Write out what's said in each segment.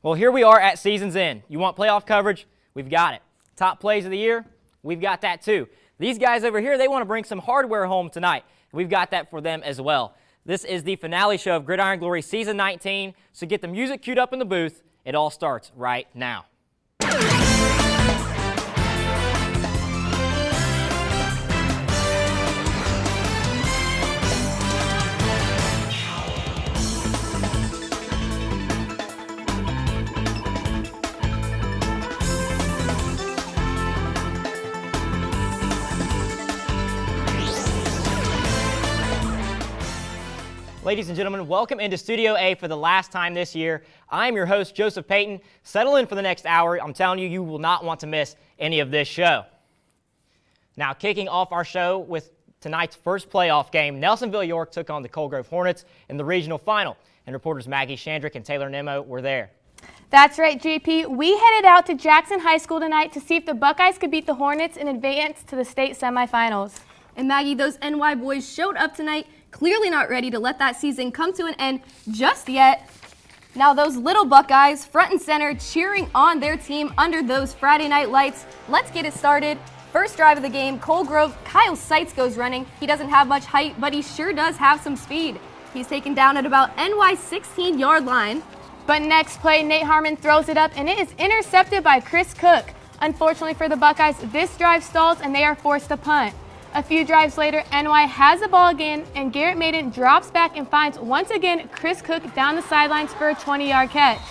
Well, here we are at season's end. You want playoff coverage? We've got it. Top plays of the year? We've got that too. These guys over here, they want to bring some hardware home tonight. We've got that for them as well. This is the finale show of Gridiron Glory Season 19, so get the music queued up in the booth. It all starts right now. Ladies and gentlemen, welcome into Studio A for the last time this year. I'm your host, Joseph Payton. Settle in for the next hour. I'm telling you, you will not want to miss any of this show. Now, kicking off our show with tonight's first playoff game, Nelsonville York took on the Colegrove Hornets in the regional final, and reporters Maggie Shandrick and Taylor Nemo were there. That's right, JP. We headed out to Jackson High School tonight to see if the Buckeyes could beat the Hornets and advance to the state semifinals. And Maggie, those NY boys showed up tonight, clearly not ready to let that season come to an end just yet. Now those little Buckeyes, front and center, cheering on their team under those Friday night lights. Let's get it started. First drive of the game, Colegrove, Kyle Seitz goes running. He doesn't have much height, but he sure does have some speed. He's taken down at about NY 16-yard line. But next play, Nate Harmon throws it up, and it is intercepted by Chris Cook. Unfortunately for the Buckeyes, this drive stalls, and they are forced to punt. A few drives later, NY has the ball again, and Garrett Maiden drops back and finds once again Chris Cook down the sidelines for a 20-yard catch.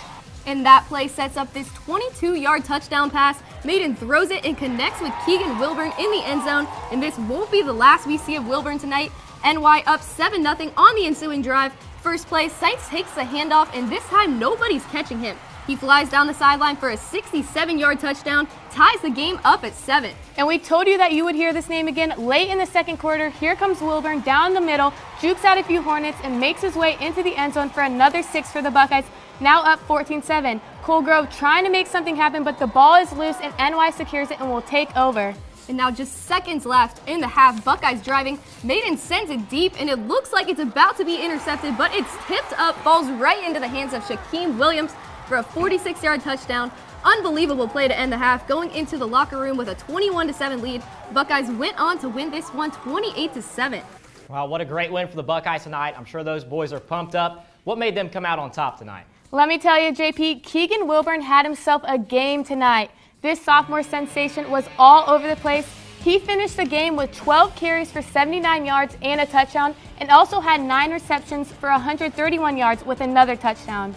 And that play sets up this 22-yard touchdown pass. Maiden throws it and connects with Keegan Wilburn in the end zone, and this won't be the last we see of Wilburn tonight. NY up 7-0 on the ensuing drive. First play, Seitz takes the handoff, and this time nobody's catching him. He flies down the sideline for a 67-yard touchdown, ties the game up at 7. And we told you that you would hear this name again late in the second quarter. Here comes Wilburn down the middle, jukes out a few Hornets, and makes his way into the end zone for another 6 for the Buckeyes, now up 14-7. Colegrove trying to make something happen, but the ball is loose, and NY secures it and will take over. And now just seconds left in the half, Buckeyes driving. Maiden sends it deep, and it looks like it's about to be intercepted, but it's tipped up, falls right into the hands of Shaquem Williams for a 46-yard touchdown. Unbelievable play to end the half, going into the locker room with a 21-7 lead. Buckeyes went on to win this one 28-7. Wow, what a great win for the Buckeyes tonight. I'm sure those boys are pumped up. What made them come out on top tonight? Let me tell you, JP, Keegan Wilburn had himself a game tonight. This sophomore sensation was all over the place. He finished the game with 12 carries for 79 yards and a touchdown, and also had 9 receptions for 131 yards with another touchdown.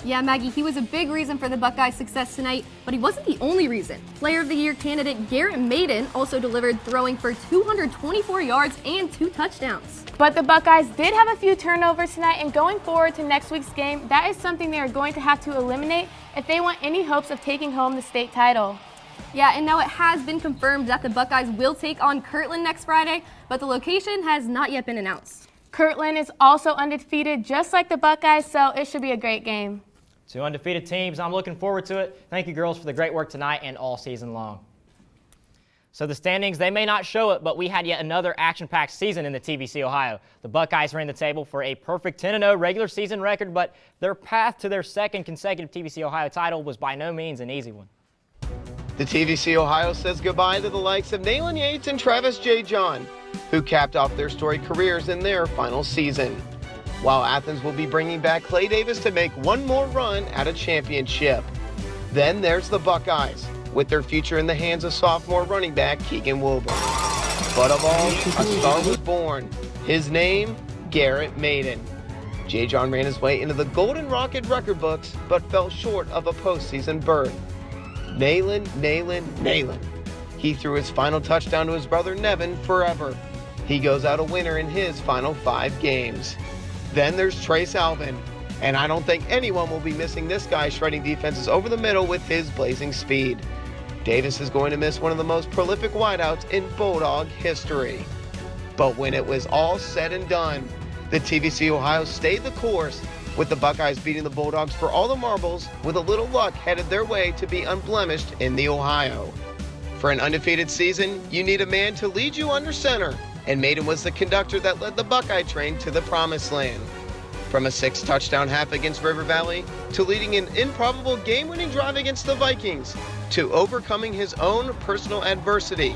Yeah, Maggie, he was a big reason for the Buckeyes' success tonight, but he wasn't the only reason. Player of the Year candidate Garrett Maiden also delivered, throwing for 224 yards and 2 touchdowns. But the Buckeyes did have a few turnovers tonight, and going forward to next week's game, that is something they are going to have to eliminate if they want any hopes of taking home the state title. Yeah, and now it has been confirmed that the Buckeyes will take on Kirtland next Friday, but the location has not yet been announced. Kirtland is also undefeated, just like the Buckeyes, so it should be a great game. 2 undefeated teams. I'm looking forward to it. Thank you, girls, for the great work tonight and all season long. So the standings, they may not show it, but we had yet another action-packed season in the TVC-Ohio. The Buckeyes ran the table for a perfect 10-0 regular season record, but their path to their second consecutive TVC-Ohio title was by no means an easy one. The TVC-Ohio says goodbye to the likes of Nayland Yates and Travis J. John, who capped off their storied careers in their final season, while Athens will be bringing back Clay Davis to make one more run at a championship. Then there's the Buckeyes, with their future in the hands of sophomore running back Keegan Wilburn. But of all, a star was born. His name, Garrett Maiden. J. John ran his way into the Golden Rocket record books, but fell short of a postseason berth. Nayland. He threw his final touchdown to his brother Nevin forever. He goes out a winner in his final 5 games. Then there's Trace Alvin, and I don't think anyone will be missing this guy shredding defenses over the middle with his blazing speed. Davis is going to miss one of the most prolific wideouts in Bulldog history. But when it was all said and done, the TVC-Ohio stayed the course, with the Buckeyes beating the Bulldogs for all the marbles, with a little luck headed their way to be unblemished in the Ohio. For an undefeated season, you need a man to lead you under center, and Maiden was the conductor that led the Buckeye train to the promised land. From a 6-touchdown half against River Valley, to leading an improbable game-winning drive against the Vikings, to overcoming his own personal adversity,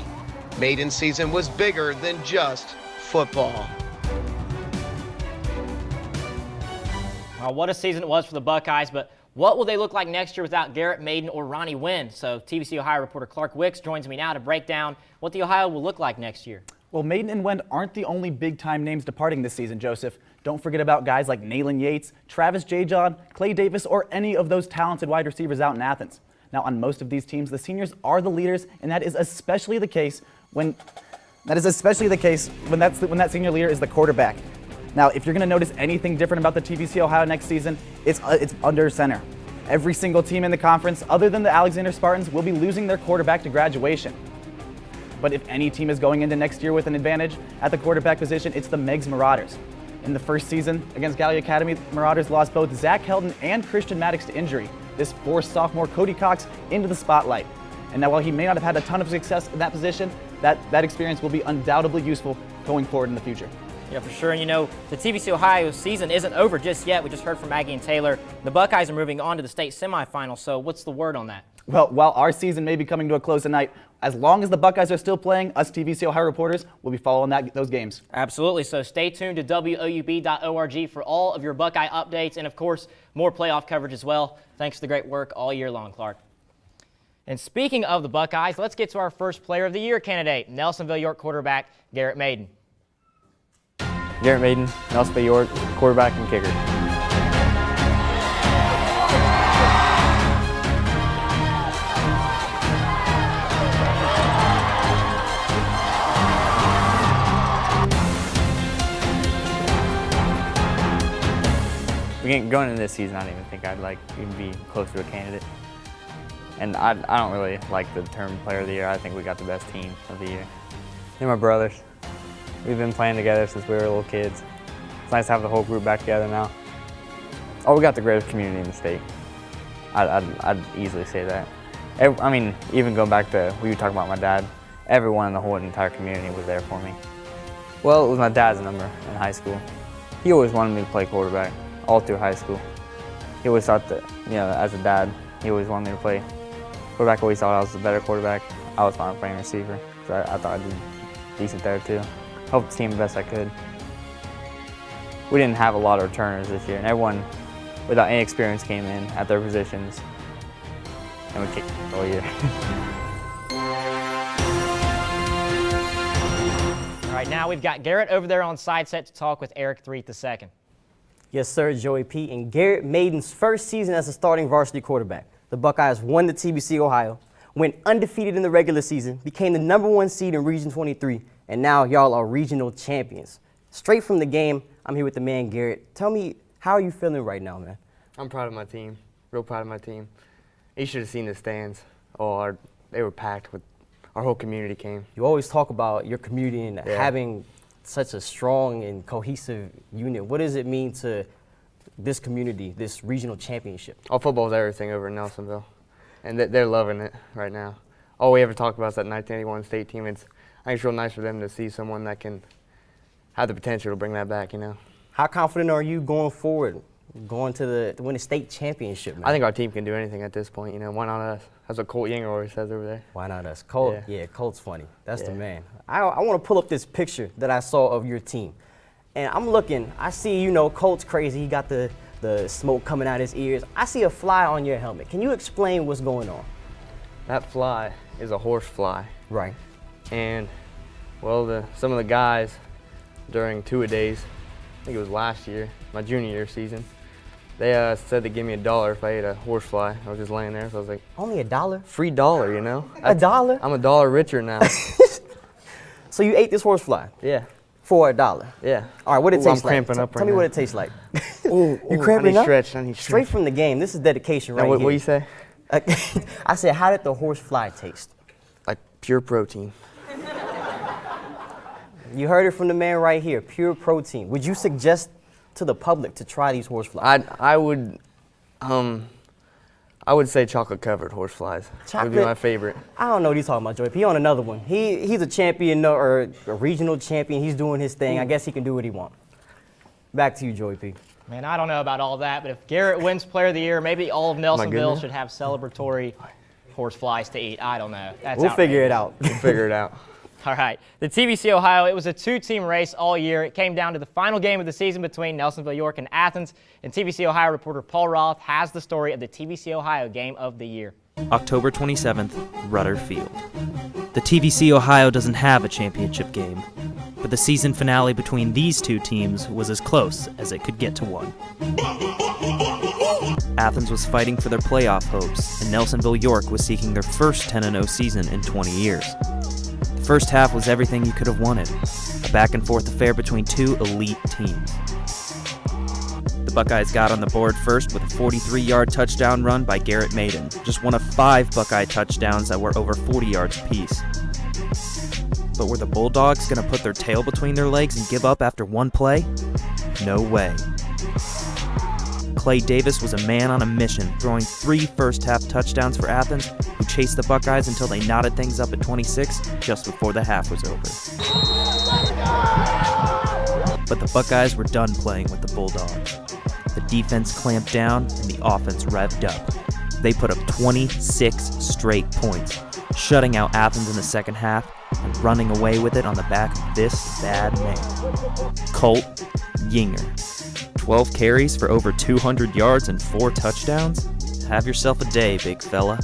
Maiden's season was bigger than just football. Well, what a season it was for the Buckeyes, but what will they look like next year without Garrett Maiden or Ronnie Wynn? So TVC-Ohio reporter Clark Wicks joins me now to break down what the Ohio will look like next year. Well, Maiden and Wend aren't the only big-time names departing this season, Joseph. Don't forget about guys like Nayland Yates, Travis J. John, Clay Davis, or any of those talented wide receivers out in Athens. Now, on most of these teams, the seniors are the leaders, and that is especially the case when that senior leader is the quarterback. Now, if you're going to notice anything different about the TVC-Ohio next season, it's under center. Every single team in the conference, other than the Alexander Spartans, will be losing their quarterback to graduation. But if any team is going into next year with an advantage at the quarterback position, it's the Meigs Marauders. In the first season against Gallia Academy, Marauders lost both Zach Helton and Christian Maddox to injury. This forced sophomore Cody Cox into the spotlight. And now while he may not have had a ton of success in that position, that experience will be undoubtedly useful going forward in the future. Yeah, for sure. And you know, the TVC-Ohio season isn't over just yet. We just heard from Maggie and Taylor. The Buckeyes are moving on to the state semifinals. So what's the word on that? Well, while our season may be coming to a close tonight, as long as the Buckeyes are still playing, us TVC-Ohio reporters will be following those games. Absolutely. So stay tuned to WOUB.org for all of your Buckeye updates and, of course, more playoff coverage as well. Thanks for the great work all year long, Clark. And speaking of the Buckeyes, let's get to our first Player of the Year candidate, Nelsonville York quarterback Garrett Maiden. Garrett Maiden, Nelsonville York, quarterback and kicker. Going into this season, I didn't even think I'd even be close to a candidate. And I don't really like the term Player of the Year. I think we got the best team of the year. They're my brothers. We've been playing together since we were little kids. It's nice to have the whole group back together now. Oh, we got the greatest community in the state. I'd easily say that. I mean, even going back to what you were talking about my dad, everyone in the whole entire community was there for me. Well, it was my dad's number in high school. He always wanted me to play quarterback all through high school. He always thought that, as a dad, he always wanted me to play quarterback. Always thought I was the better quarterback. I was fine playing receiver, so I thought I did decent there too. Helped the team the best I could. We didn't have a lot of returners this year, and everyone without any experience came in at their positions, and we kicked all year. All right, now we've got Garrett over there on side set to talk with Eric Threet II. Yes, sir, Joey P. In Garrett Maiden's first season as a starting varsity quarterback, the Buckeyes won the TVC-Ohio, went undefeated in the regular season, became the #1 seed in Region 23, and now y'all are regional champions. Straight from the game, I'm here with the man, Garrett. Tell me, how are you feeling right now, man? I'm proud of my team, real proud of my team. You should have seen the stands. They were packed. Our whole community came. You always talk about your community and having such a strong and cohesive unit. What does it mean to this community, this regional championship? Football is everything over in Nelsonville, and they're loving it right now. All we ever talk about is that 1981 state team. I think it's real nice for them to see someone that can have the potential to bring that back, How confident are you going forward, going to win a state championship, man? I think our team can do anything at this point, why not us? That's what Colt Yinger always says over there. Why not us? Colt, yeah, Colt's funny. That's the man. I want to pull up this picture that I saw of your team. And I'm looking, I see, Colt's crazy. He got the smoke coming out his ears. I see a fly on your helmet. Can you explain what's going on? That fly is a horse fly. Right. And, some of the guys during two-a-days, I think it was last year, my junior year season, they said they'd give me $1 if I ate a horsefly. I was just laying there, so I was like, only $1? Free dollar, $1? I'm $1 richer now. So you ate this horsefly? Yeah. For $1? Yeah. All right, what it tastes I'm cramping up right now. Tell me what it tastes like. You cramping up? I need stretch. Straight from the game. This is dedication right here. What you say? I said, how did the horsefly taste? Like pure protein. You heard it from the man right here, pure protein. Would you suggest to the public to try these horseflies? I would say chocolate-covered horseflies. Chocolate would be my favorite. I don't know what he's talking about, Joey. He on another one. He's a champion or a regional champion. He's doing his thing. I guess he can do what he wants. Back to you, Joey P. Man, I don't know about all that, but if Garrett wins Player of the Year, maybe all of Nelsonville should have celebratory horse flies to eat. I don't know. We'll figure it out. We'll figure it out. All right. The TVC-Ohio, it was a two-team race all year. It came down to the final game of the season between Nelsonville York and Athens, and TVC-Ohio reporter Paul Roth has the story of the TVC-Ohio Game of the Year. October 27th, Rudder Field. The TVC-Ohio doesn't have a championship game, but the season finale between these two teams was as close as it could get to one. Athens was fighting for their playoff hopes, and Nelsonville York was seeking their first 10-0 season in 20 years. The first half was everything you could have wanted, a back-and-forth affair between two elite teams. The Buckeyes got on the board first with a 43-yard touchdown run by Garrett Maiden, just one of 5 Buckeye touchdowns that were over 40 yards apiece. But were the Bulldogs going to put their tail between their legs and give up after one play? No way. Clay Davis was a man on a mission, throwing 3 first-half touchdowns for Athens, who chased the Buckeyes until they knotted things up at 26 just before the half was over. But the Buckeyes were done playing with the Bulldogs. The defense clamped down and the offense revved up. They put up 26 straight points, shutting out Athens in the second half and running away with it on the back of this bad man. Colt Yinger. 12 carries for over 200 yards and 4 touchdowns? Have yourself a day, big fella.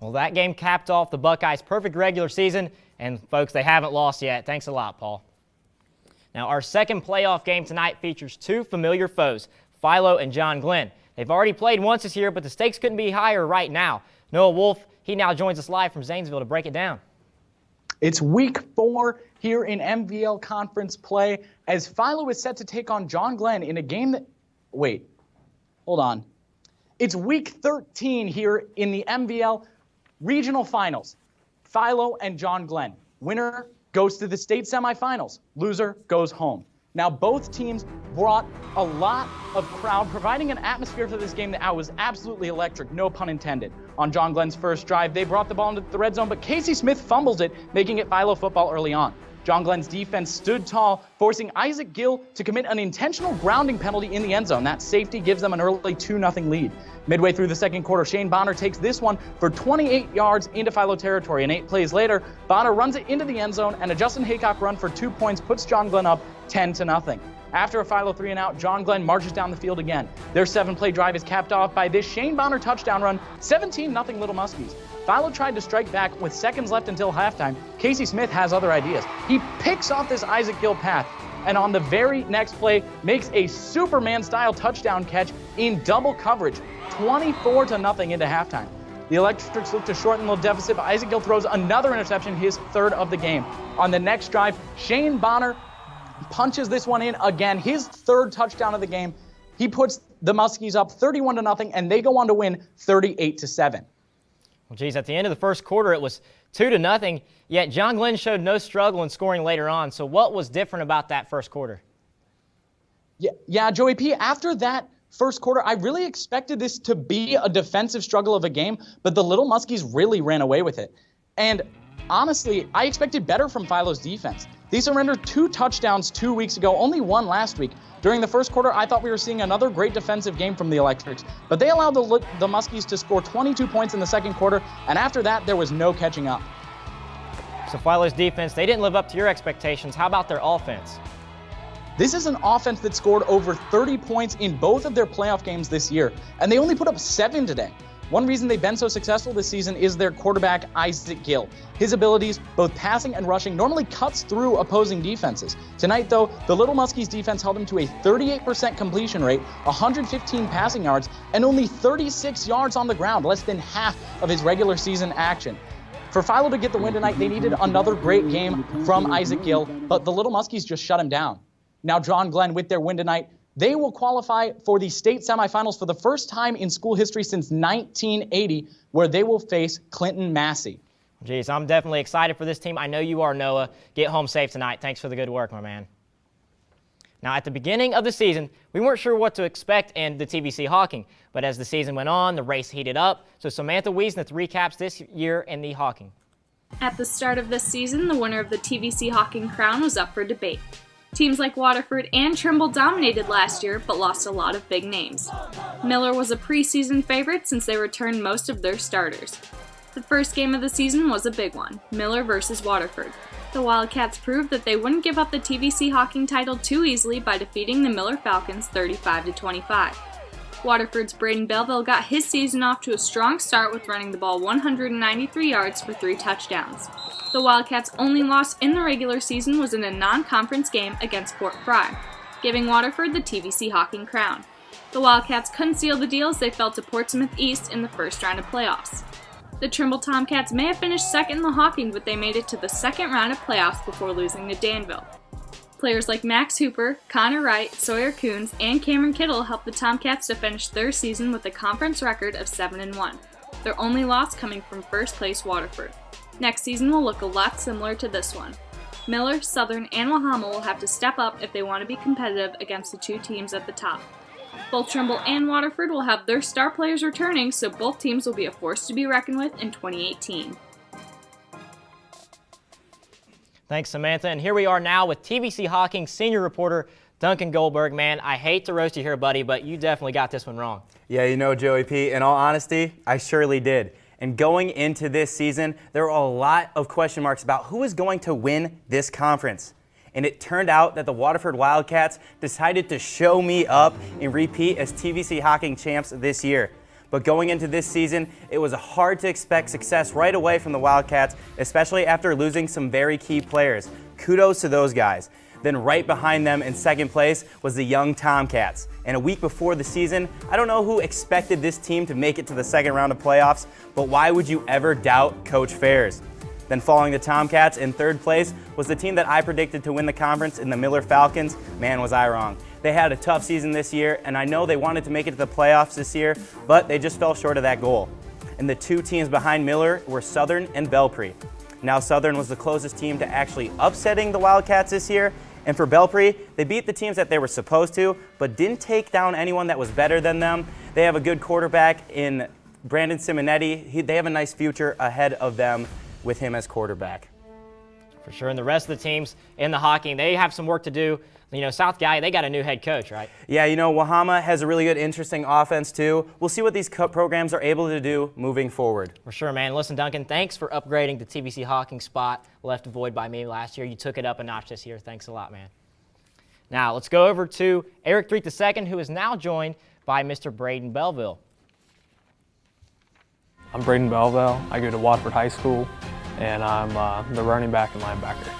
Well, that game capped off the Buckeyes' perfect regular season, and folks, they haven't lost yet. Thanks a lot, Paul. Now, our second playoff game tonight features 2 familiar foes, Philo and John Glenn. They've already played once this year, but the stakes couldn't be higher right now. Noah Wolf, he now joins us live from Zanesville to break it down. It's week 4 here in MVL conference play as Philo is set to take on John Glenn in a game that, wait, hold on. It's week 13 here in the MVL regional finals. Philo and John Glenn. Winner goes to the state semifinals. Loser goes home. Now, both teams brought a lot of crowd, providing an atmosphere for this game that was absolutely electric, no pun intended. On John Glenn's first drive, they brought the ball into the red zone, but Casey Smith fumbles it, making it Philo football early on. John Glenn's defense stood tall, forcing Isaac Gill to commit an intentional grounding penalty in the end zone. That safety gives them an early 2-0 lead. Midway through the second quarter, Shane Bonner takes this one for 28 yards into Philo territory, and 8 plays later, Bonner runs it into the end zone, and a Justin Haycock run for 2 points puts John Glenn up 10-0. After a Philo 3-and-out, John Glenn marches down the field again. Their 7-play drive is capped off by this Shane Bonner touchdown run, 17-0 Little Muskies. Philo tried to strike back with seconds left until halftime. Casey Smith has other ideas. He picks off this Isaac Gill path, and on the very next play, makes a Superman-style touchdown catch in double coverage, 24-0 into halftime. The Electrics look to shorten the deficit, but Isaac Gill throws another interception, his 3rd of the game. On the next drive, Shane Bonner punches this one in again, his 3rd touchdown of the game. He puts the Muskies up 31-0, and they go on to win 38-7. Well, geez, at the end of the first quarter, it was 2-0, yet John Glenn showed no struggle in scoring later on. So what was different about that first quarter? Yeah, Joey P., after that first quarter, I really expected this to be a defensive struggle of a game, but the Little Muskies really ran away with it. And honestly, I expected better from Philo's defense. They surrendered 2 touchdowns 2 weeks ago, only 1 last week. During the first quarter, I thought we were seeing another great defensive game from the Electrics, but they allowed the Muskies to score 22 points in the second quarter, and after that, there was no catching up. So Philo's defense, they didn't live up to your expectations. How about their offense? This is an offense that scored over 30 points in both of their playoff games this year, and they only put up 7 today. One reason they've been so successful this season is their quarterback, Isaac Gill. His abilities, both passing and rushing, normally cuts through opposing defenses. Tonight, though, the Little Muskies defense held him to a 38% completion rate, 115 passing yards, and only 36 yards on the ground, less than half of his regular season action. For Philo to get the win tonight, they needed another great game from Isaac Gill, but the Little Muskies just shut him down. Now, John Glenn, with their win tonight, they will qualify for the state semifinals for the first time in school history since 1980, where they will face Clinton Massey. Geez, I'm definitely excited for this team. I know you are, Noah. Get home safe tonight. Thanks for the good work, my man. Now, at the beginning of the season, we weren't sure what to expect in the TVC-Hocking, but as the season went on, the race heated up. So Samantha Wiesnith recaps this year in the Hocking. At the start of this season, the winner of the TVC-Hocking crown was up for debate. Teams like Waterford and Trimble dominated last year, but lost a lot of big names. Miller was a preseason favorite since they returned most of their starters. The first game of the season was a big one, Miller versus Waterford. The Wildcats proved that they wouldn't give up the TVC-Hocking title too easily by defeating the Miller Falcons 35-25. Waterford's Braden Belleville got his season off to a strong start with running the ball 193 yards for 3 touchdowns. The Wildcats' only loss in the regular season was in a non-conference game against Fort Fry, giving Waterford the TVC-Hocking crown. The Wildcats couldn't seal the deal as they fell to Portsmouth East in the first round of playoffs. The Trimble Tomcats may have finished second in the Hocking, but they made it to the second round of playoffs before losing to Danville. Players like Max Hooper, Connor Wright, Sawyer Coons, and Cameron Kittle helped the Tomcats to finish their season with a conference record of 7-1, their only loss coming from first place Waterford. Next season will look a lot similar to this one. Miller, Southern, and Wahama will have to step up if they want to be competitive against the 2 teams at the top. Both Trimble and Waterford will have their star players returning, so both teams will be a force to be reckoned with in 2018. Thanks, Samantha. And here we are now with TVC-Hocking senior reporter Duncan Goldberg. Man, I hate to roast you here, buddy, but you definitely got this one wrong. Yeah, you know, Joey P., in all honesty, I surely did. And going into this season, there were a lot of question marks about who is going to win this conference. And it turned out that the Waterford Wildcats decided to show me up and repeat as TVC-Hocking champs this year. But going into this season, it was hard to expect success right away from the Wildcats, especially after losing some very key players. Kudos to those guys. Then right behind them in second place was the young Tomcats. And a week before the season, I don't know who expected this team to make it to the second round of playoffs, but why would you ever doubt Coach Fairs? Then following the Tomcats in third place was the team that I predicted to win the conference in the Miller Falcons. Man, was I wrong. They had a tough season this year, and I know they wanted to make it to the playoffs this year, but they just fell short of that goal. And the 2 teams behind Miller were Southern and Belpre. Now Southern was the closest team to actually upsetting the Wildcats this year, and for Belpre, they beat the teams that they were supposed to, but didn't take down anyone that was better than them. They have a good quarterback in Brandon Simonetti. They have a nice future ahead of them with him as quarterback. For sure, and the rest of the teams in the Hocking, they have some work to do. You know, South Guy, they got a new head coach, right? Yeah, you know, Wahama has a really good, interesting offense, too. We'll see what these programs are able to do moving forward. For sure, man. Listen, Duncan, thanks for upgrading the TVC-Hocking spot left void by me last year. You took it up a notch this year. Thanks a lot, man. Now, let's go over to Eric Threet II, who is now joined by Mr. Braden Belleville. I'm Braden Belleville. I go to Watford High School, and I'm the running back and linebacker.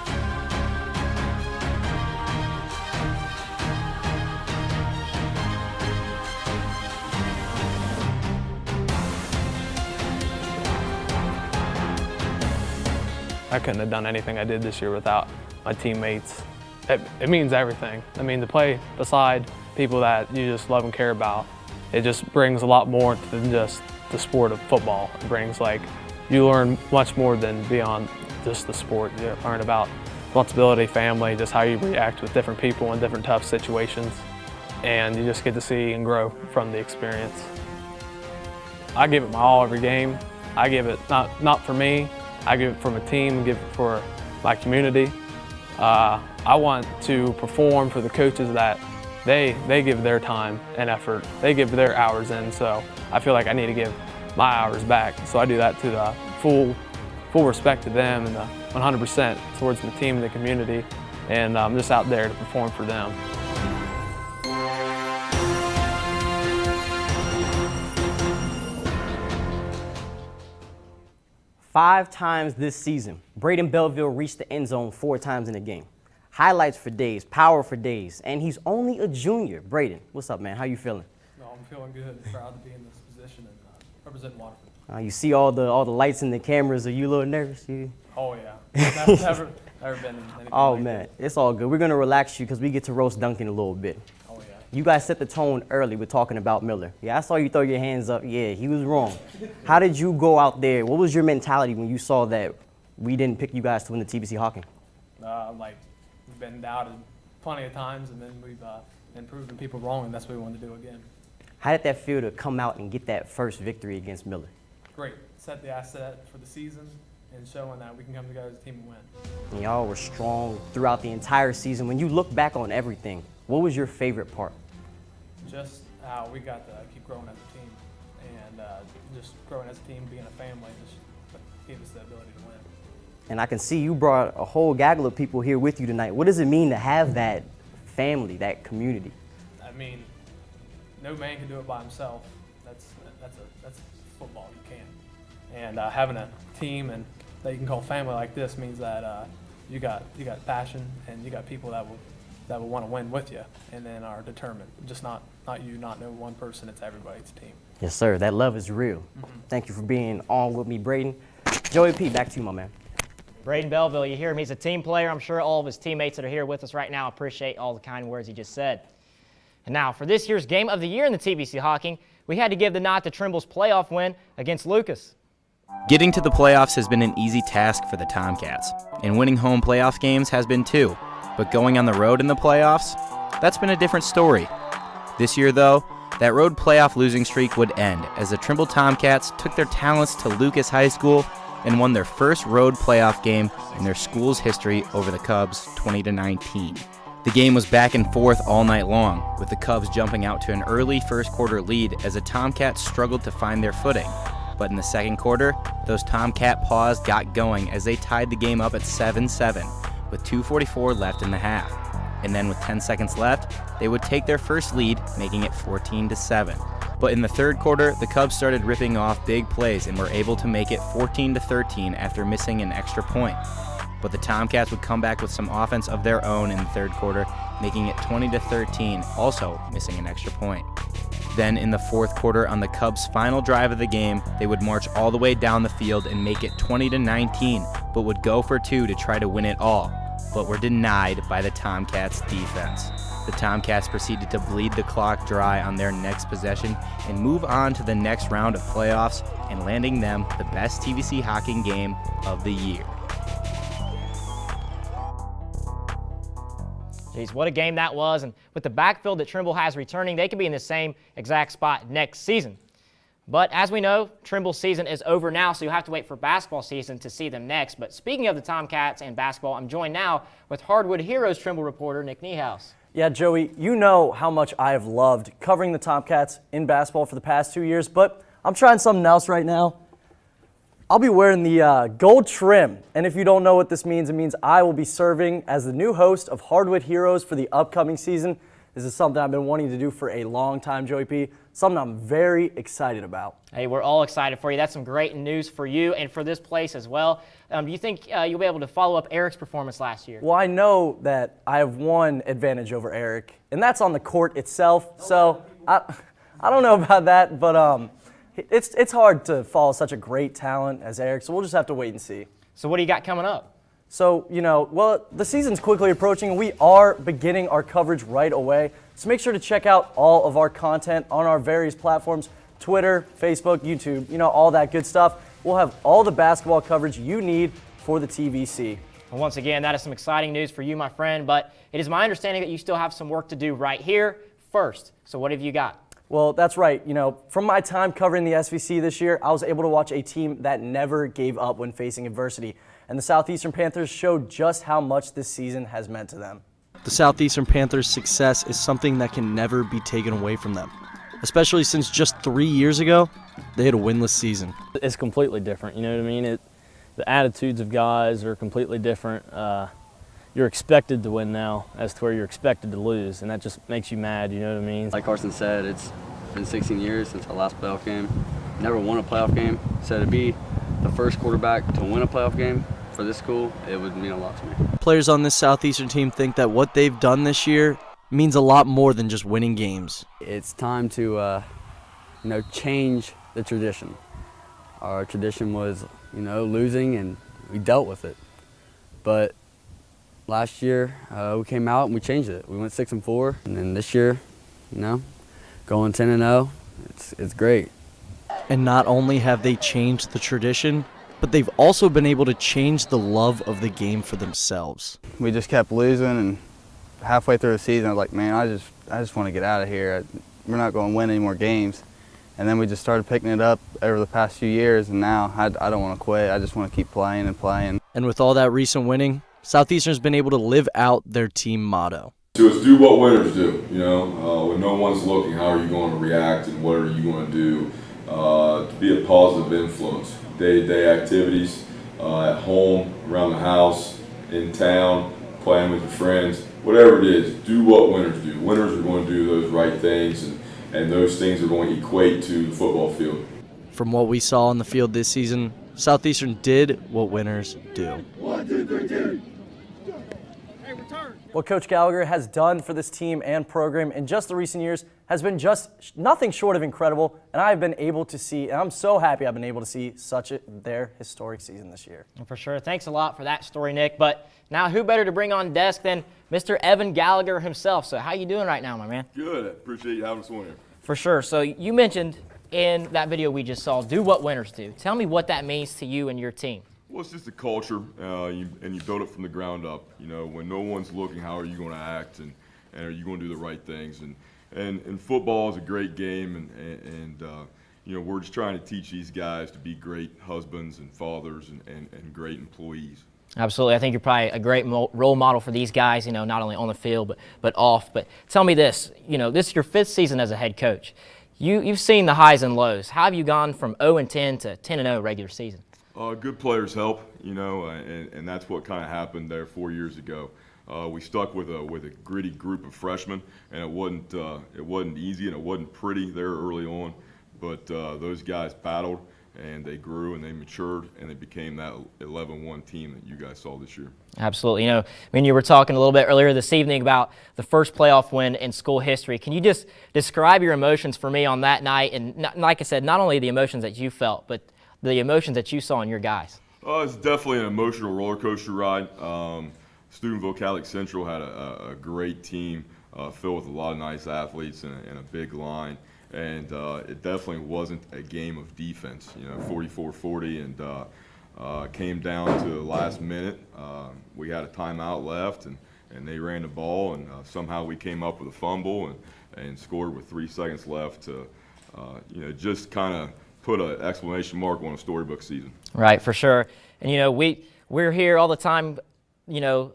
I couldn't have done anything I did this year without my teammates. It means everything. I mean, to play beside people that you just love and care about, it just brings a lot more than just the sport of football. It brings, like, you learn much more than beyond just the sport. You learn about responsibility, family, just how you react with different people in different tough situations. And you just get to see and grow from the experience. I give it my all every game. I give it not for me. I give it for my team, give it for my community. I want to perform for the coaches that they give their time and effort. They give their hours in, so I feel like I need to give my hours back. So I do that to the full respect to them and the 100% towards the team and the community. And I'm just out there to perform for them. Five times this season, Braden Belleville reached the end zone 4 times in a game. Highlights for days, power for days, and he's only a junior. Braden, what's up, man? How you feeling? No, I'm feeling good. Proud to be in this position and represent Waterford. You see all the lights and the cameras. Are you a little nervous? Oh yeah, never been in anything Oh like man, that. it's all good. We're gonna relax you because we get to roast Duncan a little bit. Oh yeah. You guys set the tone early with talking about Miller. Yeah, I saw you throw your hands up. Yeah, he was wrong. How did you go out there? What was your mentality when you saw that we didn't pick you guys to win the TVC-Hocking? Like, we've been doubted plenty of times, and then we've been proving people wrong, and that's what we want to do again. How did that feel to come out and get that first victory against Miller? Great. Set the asset for the season, and showing that we can come together as a team and win. And y'all were strong throughout the entire season. When you look back on everything, what was your favorite part? Just how we got to keep growing as a team, and just growing as a team, being a family, just gave us the ability to win. And I can see you brought a whole gaggle of people here with you tonight. What does it mean to have that family, that community? I mean, no man can do it by himself. That's football. You can't. And having a team and that you can call family like this means that you got passion, and you got people that will want to win with you, and then are determined. Just not no one person. It's everybody's team. Yes, sir. That love is real. Thank you for being on with me, Braden. Joey P, back to you, my man. Braden Belleville, you hear him, he's a team player. I'm sure all of his teammates that are here with us right now appreciate all the kind words he just said. And now, for this year's Game of the Year in the TVC-Hocking, we had to give the nod to Trimble's playoff win against Lucas. Getting to the playoffs has been an easy task for the Tomcats, and winning home playoff games has been too. But going on the road in the playoffs, that's been a different story. This year, though, that road playoff losing streak would end as the Trimble Tomcats took their talents to Lucas High School and won their first road playoff game in their school's history over the Cubs 20-19. The game was back and forth all night long, with the Cubs jumping out to an early first quarter lead as the Tomcats struggled to find their footing. But in the second quarter, those Tomcat paws got going as they tied the game up at 7-7 with 2:44 left in the half. And then with 10 seconds left, they would take their first lead, making it 14-7. But in the third quarter, the Cubs started ripping off big plays and were able to make it 14-13 after missing an extra point. But the Tomcats would come back with some offense of their own in the third quarter, making it 20-13, also missing an extra point. Then in the fourth quarter, on the Cubs' final drive of the game, they would march all the way down the field and make it 20-19, but would go for two to try to win it all, but were denied by the Tomcats' defense. The Tomcats proceeded to bleed the clock dry on their next possession and move on to the next round of playoffs, and landing them the best TVC-Hocking game of the year. Geez, what a game that was. And with the backfield that Trimble has returning, they could be in the same exact spot next season. But as we know, Trimble's season is over now, so you'll have to wait for basketball season to see them next. But speaking of the Tomcats and basketball, I'm joined now with Hardwood Heroes Trimble reporter Nick Niehaus. Yeah, Joey, you know how much I have loved covering the Tomcats in basketball for the past 2 years, but I'm trying something else right now. I'll be wearing the gold trim, and if you don't know what this means, it means I will be serving as the new host of Hardwood Heroes for the upcoming season. This is something I've been wanting to do for a long time, Joey P. Something I'm very excited about. Hey, we're all excited for you. That's some great news for you and for this place as well. Do you think you'll be able to follow up Eric's performance last year? Well, I know that I have one advantage over Eric, and that's on the court itself. So I don't know about that, but it's hard to follow such a great talent as Eric, so we'll just have to wait and see. So what do you got coming up? So, well, the season's quickly approaching, and we are beginning our coverage right away. So make sure to check out all of our content on our various platforms, Twitter, Facebook, YouTube, all that good stuff. We'll have all the basketball coverage you need for the TVC. Well, once again, that is some exciting news for you, my friend, but it is my understanding that you still have some work to do right here first. So what have you got? Well, that's right. From my time covering the SVC this year, I was able to watch a team that never gave up when facing adversity. And the Southeastern Panthers showed just how much this season has meant to them. The Southeastern Panthers' success is something that can never be taken away from them, especially since just 3 years ago, they had a winless season. It's completely different, you know what I mean? The attitudes of guys are completely different. You're expected to win now as to where you're expected to lose, and that just makes you mad, you know what I mean? Like Carson said, it's been 16 years since our last playoff game. Never won a playoff game, so to be the first quarterback to win a playoff game for this school, it would mean a lot to me. Players on this Southeastern team think that what they've done this year means a lot more than just winning games. It's time to, change the tradition. Our tradition was, losing, and we dealt with it. But last year, we came out and we changed it. We went 6-4, and then this year, going 10-0, it's great. And not only have they changed the tradition, but they've also been able to change the love of the game for themselves. We just kept losing, and halfway through the season, I was like, man, I just want to get out of here. We're not going to win any more games. And then we just started picking it up over the past few years, and now I don't want to quit. I just want to keep playing and playing. And with all that recent winning, Southeastern's been able to live out their team motto. So it's do what winners do, you know. When no one's looking, how are you going to react and what are you going to do to be a positive influence? Day-to-day activities, at home, around the house, in town, playing with your friends, whatever it is, do what winners do. Winners are going to do those right things, and those things are going to equate to the football field. From what we saw on the field this season, Southeastern did what winners do. 1, 2, 3, 2. What Coach Gallagher has done for this team and program in just the recent years has been just nothing short of incredible, and I've been able to see, and I'm so happy I've been able to see their historic season this year. For sure. Thanks a lot for that story, Nick. But now who better to bring on desk than Mr. Evan Gallagher himself. So how you doing right now, my man? Good. Appreciate you having us on here. For sure. So you mentioned in that video we just saw, do what winners do. Tell me what that means to you and your team. Well, it's just a culture, and you build it from the ground up. You know, when no one's looking, how are you going to act, and are you going to do the right things? And football is a great game, and you know, we're just trying to teach these guys to be great husbands and fathers and great employees. Absolutely. I think you're probably a great role model for these guys, you know, not only on the field but off. But tell me this, you know, this is your 5th season as a head coach. You've seen the highs and lows. How have you gone from 0-10 to 10-0 regular season? Good players help, you know, and that's what kind of happened there 4 years ago. We stuck with a gritty group of freshmen, and it wasn't easy and it wasn't pretty there early on, but those guys battled and they grew and they matured and they became that 11-1 team that you guys saw this year. Absolutely. You know, I mean, you were talking a little bit earlier this evening about the first playoff win in school history. Can you just describe your emotions for me on that night? And like I said, not only the emotions that you felt, but the emotions that you saw in your guys. It's definitely an emotional roller coaster ride. Steubenville Catholic Central had a great team filled with a lot of nice athletes and a big line. And it definitely wasn't a game of defense, you know, 44-40, and came down to the last minute. We had a timeout left, and they ran the ball, and somehow we came up with a fumble and scored with 3 seconds left to, you know, just kind of put an exclamation mark on a storybook season. Right, for sure. And, you know, we're here all the time, you know,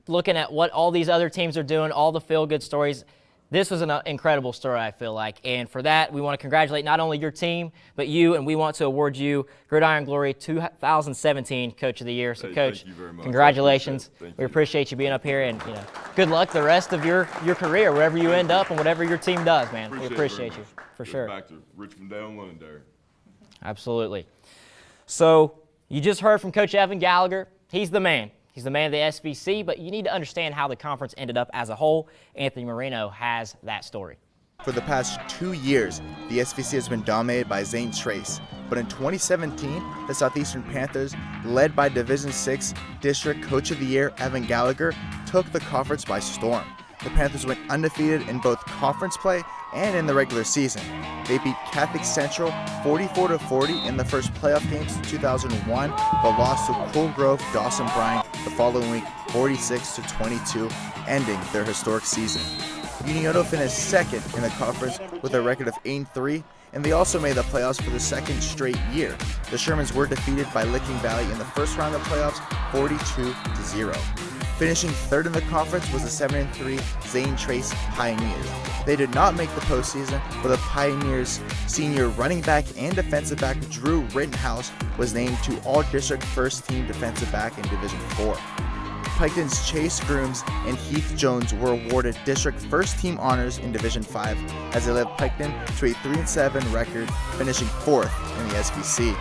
looking at what all these other teams are doing, all the feel-good stories. This was an incredible story, I feel like. And for that, we want to congratulate not only your team, but you, and we want to award you Gridiron Glory 2017 Coach of the Year. So, Coach, thank you very much. Congratulations. We appreciate you being up here, and, you know, good luck the rest of your career, wherever you end up and whatever your team does, man. We appreciate you, for sure. Back to Richmond Dale and Londonderry. Absolutely. So you just heard from Coach Evan Gallagher. He's the man. He's the man of the SVC, but you need to understand how the conference ended up as a whole. Anthony Marino has that story. For the past 2 years, the SVC has been dominated by Zane Trace. But in 2017, the Southeastern Panthers, led by Division VI District Coach of the Year Evan Gallagher, took the conference by storm. The Panthers went undefeated in both conference play and in the regular season. They beat Catholic Central 44-40 in the first playoff games in 2001, but lost to Colegrove Dawson Bryan the following week 46-22, ending their historic season. Unioto finished second in the conference with a record of 8-3, and they also made the playoffs for the second straight year. The Shermans were defeated by Licking Valley in the first round of playoffs 42-0. Finishing third in the conference was the 7-3 Zane Trace Pioneers. They did not make the postseason, but the Pioneers' senior running back and defensive back Drew Rittenhouse was named to All-District First-Team Defensive Back in Division IV. Piketon's Chase Grooms and Heath Jones were awarded District First-Team honors in Division V as they led Piketon to a 3-7 record, finishing 4th in the SVC.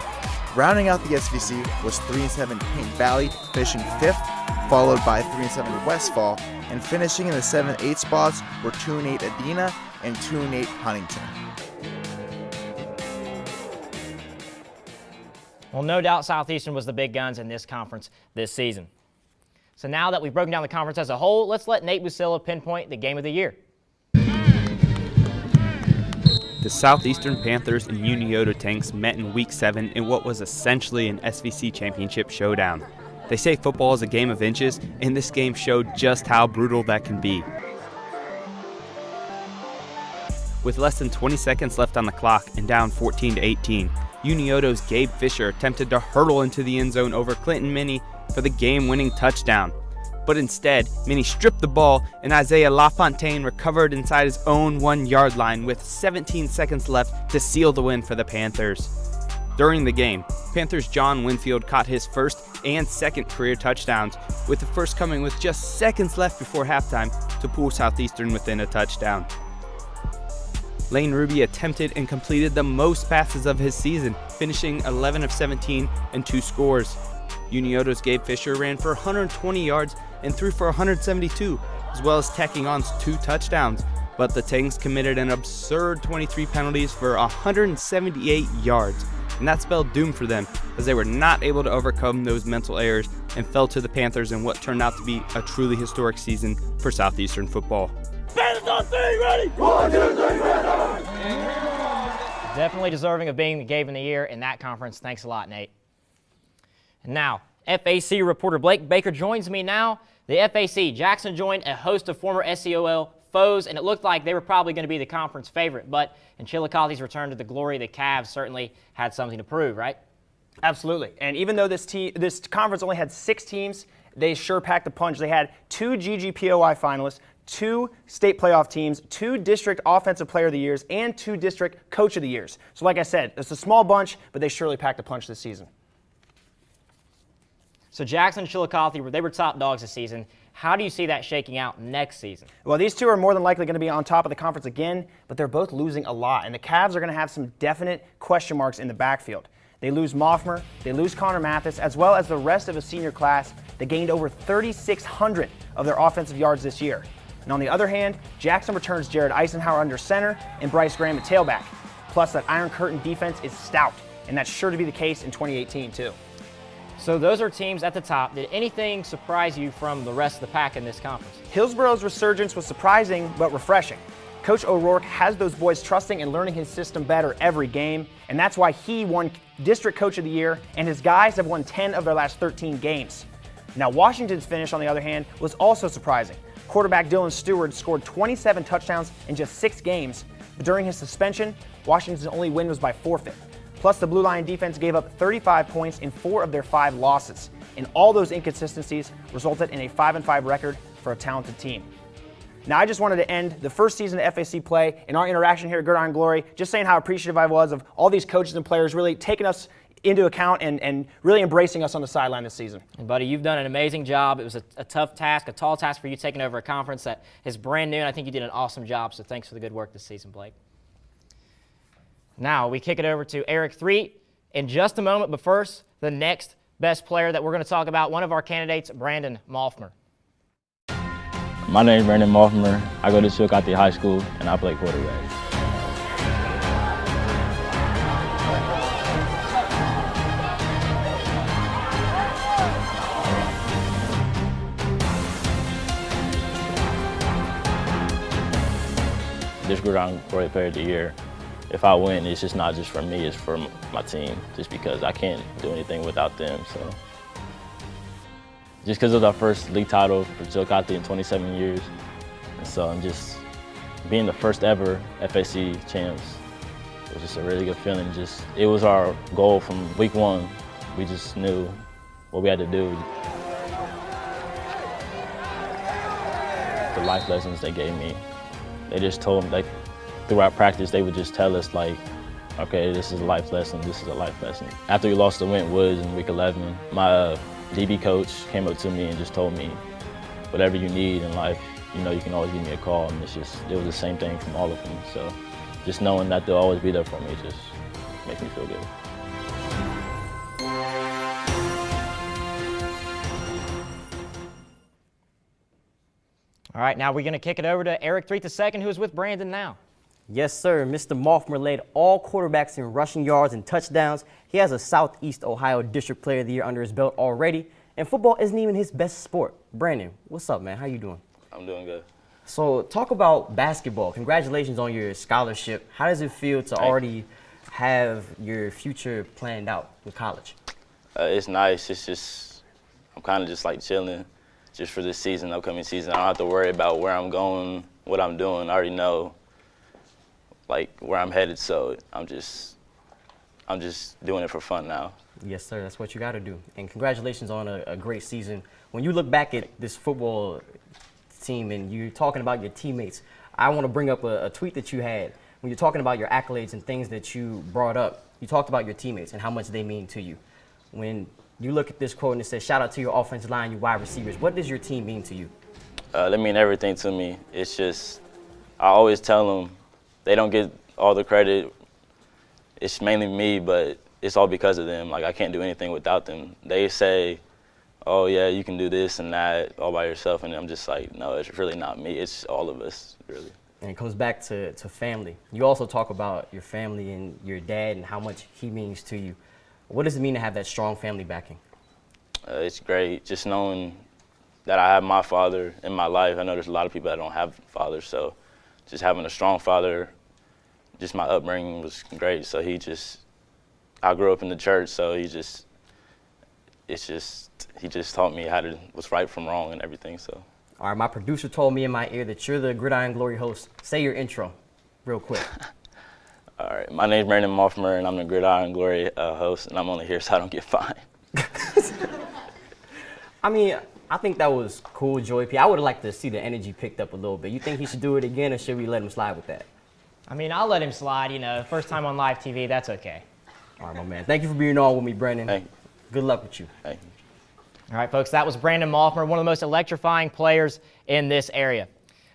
Rounding out the SVC was 3-7 Paint Valley, finishing 5th, followed by 3-7 Westfall, and finishing in the 7-8 spots were 2-8 Adena and 2-8 Huntington. Well, no doubt Southeastern was the big guns in this conference this season. So now that we've broken down the conference as a whole, let's let Nate Busilla pinpoint the game of the year. The Southeastern Panthers and Unioto Tanks met in Week 7 in what was essentially an SVC championship showdown. They say football is a game of inches, and this game showed just how brutal that can be. With less than 20 seconds left on the clock and down 14-18, Unioto's Gabe Fisher attempted to hurdle into the end zone over Clinton Minnie for the game-winning touchdown. But instead, Minnie stripped the ball and Isaiah LaFontaine recovered inside his own 1-yard line with 17 seconds left to seal the win for the Panthers. During the game, Panthers' John Winfield caught his first and second career touchdowns, with the first coming with just seconds left before halftime to pull Southeastern within a touchdown. Lane Ruby attempted and completed the most passes of his season, finishing 11 of 17 and 2 scores. Unioto's Gabe Fisher ran for 120 yards and threw for 172, as well as tacking on 2 touchdowns, but the Tangs committed an absurd 23 penalties for 178 yards, and that spelled doom for them as they were not able to overcome those mental errors and fell to the Panthers in what turned out to be a truly historic season for Southeastern football. Panthers on 3, ready? 1, 2, 3, ready! Definitely deserving of being the Game of the Year in that conference. Thanks a lot, Nate. And now, FAC reporter Blake Baker joins me now. The FAC, Jackson joined a host of former SCOL foes, and it looked like they were probably going to be the conference favorite. But in Chillicothe's return to the glory, the Cavs certainly had something to prove, right? Absolutely. And even though this conference only had 6 teams, they sure packed a punch. They had 2 GGPOI finalists, 2 state playoff teams, 2 district offensive player of the years, and 2 district coach of the years. So like I said, it's a small bunch, but they surely packed a punch this season. So Jackson and Chillicothe, they were top dogs this season. How do you see that shaking out next season? Well, these 2 are more than likely going to be on top of the conference again, but they're both losing a lot, and the Cavs are going to have some definite question marks in the backfield. They lose Moffmer, they lose Connor Mathis, as well as the rest of a senior class that gained over 3,600 of their offensive yards this year. And on the other hand, Jackson returns Jared Eisenhower under center and Bryce Graham at tailback. Plus, that Iron Curtain defense is stout, and that's sure to be the case in 2018 too. So those are teams at the top. Did anything surprise you from the rest of the pack in this conference? Hillsborough's resurgence was surprising but refreshing. Coach O'Rourke has those boys trusting and learning his system better every game, and that's why he won District Coach of the Year, and his guys have won 10 of their last 13 games. Now, Washington's finish, on the other hand, was also surprising. Quarterback Dylan Stewart scored 27 touchdowns in just 6 games, but during his suspension, Washington's only win was by forfeit. Plus, the Blue Line defense gave up 35 points in 4 of their 5 losses, and all those inconsistencies resulted in a 5-5 record for a talented team. Now, I just wanted to end the first season of FAC play and our interaction here at Gridiron Glory, just saying how appreciative I was of all these coaches and players really taking us into account and really embracing us on the sideline this season. And buddy, you've done an amazing job. It was a tough task, a tall task for you taking over a conference that is brand new, and I think you did an awesome job, so thanks for the good work this season, Blake. Now, we kick it over to Eric Threet in just a moment, but first, the next best player that we're going to talk about, one of our candidates, Brandon Moffmer. My name is Brandon Moffmer. I go to Chillicothe High School, and I play quarterback. This Gridiron Glory Player of the Year, if I win, it's just not just for me, it's for my team, just because I can't do anything without them. So, just because it was our first league title for Chillicothe in 27 years, and so I'm just being the first ever FAC champs. It was just a really good feeling. It was our goal from week 1. We just knew what we had to do. The life lessons they gave me, they just told me, like, throughout practice, they would just tell us, like, okay, this is a life lesson, this is a life lesson. After we lost to Went Woods in week 11, my DB coach came up to me and just told me, whatever you need in life, you know, you can always give me a call. And it was the same thing from all of them. So just knowing that they'll always be there for me just makes me feel good. All right, now we're going to kick it over to Eric Threet II, who is with Brandon now. Yes, sir. Mr. Moffmer led all quarterbacks in rushing yards and touchdowns. He has a Southeast Ohio District Player of the Year under his belt already, and football isn't even his best sport. Brandon, what's up, man? How you doing? I'm doing good. So talk about basketball. Congratulations on your scholarship. How does it feel to already have your future planned out with college? It's nice. It's just, I'm kind of just like chilling just for this season, upcoming season. I don't have to worry about where I'm going, what I'm doing. I already know like where I'm headed. So I'm just doing it for fun now. Yes, sir. That's what you got to do. And congratulations on a great season. When you look back at this football team and you're talking about your teammates, I want to bring up a tweet that you had. When you're talking about your accolades and things that you brought up, you talked about your teammates and how much they mean to you. When you look at this quote and it says, shout out to your offensive line, your wide receivers, what does your team mean to you? They mean everything to me. It's just, I always tell them they don't get all the credit. It's mainly me, but it's all because of them. Like, I can't do anything without them. They say, oh, yeah, you can do this and that all by yourself. And I'm just like, no, it's really not me. It's all of us, really. And it comes back to family. You also talk about your family and your dad and how much he means to you. What does it mean to have that strong family backing? It's great just knowing that I have my father in my life. I know there's a lot of people that don't have fathers, so just having a strong father, just my upbringing was great. So I grew up in the church, so he just taught me what's right from wrong and everything. So. All right, my producer told me in my ear that you're the Gridiron Glory host. Say your intro real quick. All right, my name's Braden Belleville, and I'm the Gridiron Glory host, and I'm only here so I don't get fined. I mean, I think that was cool, Joey P. I would have liked to see the energy picked up a little bit. You think he should do it again, or should we let him slide with that? I mean, I'll let him slide. You know, first time on live TV, that's okay. All right, my man. Thank you for being on with me, Brandon. Thank you. Good luck with you. Thank you. All right, folks, that was Brandon Belleville, one of the most electrifying players in this area.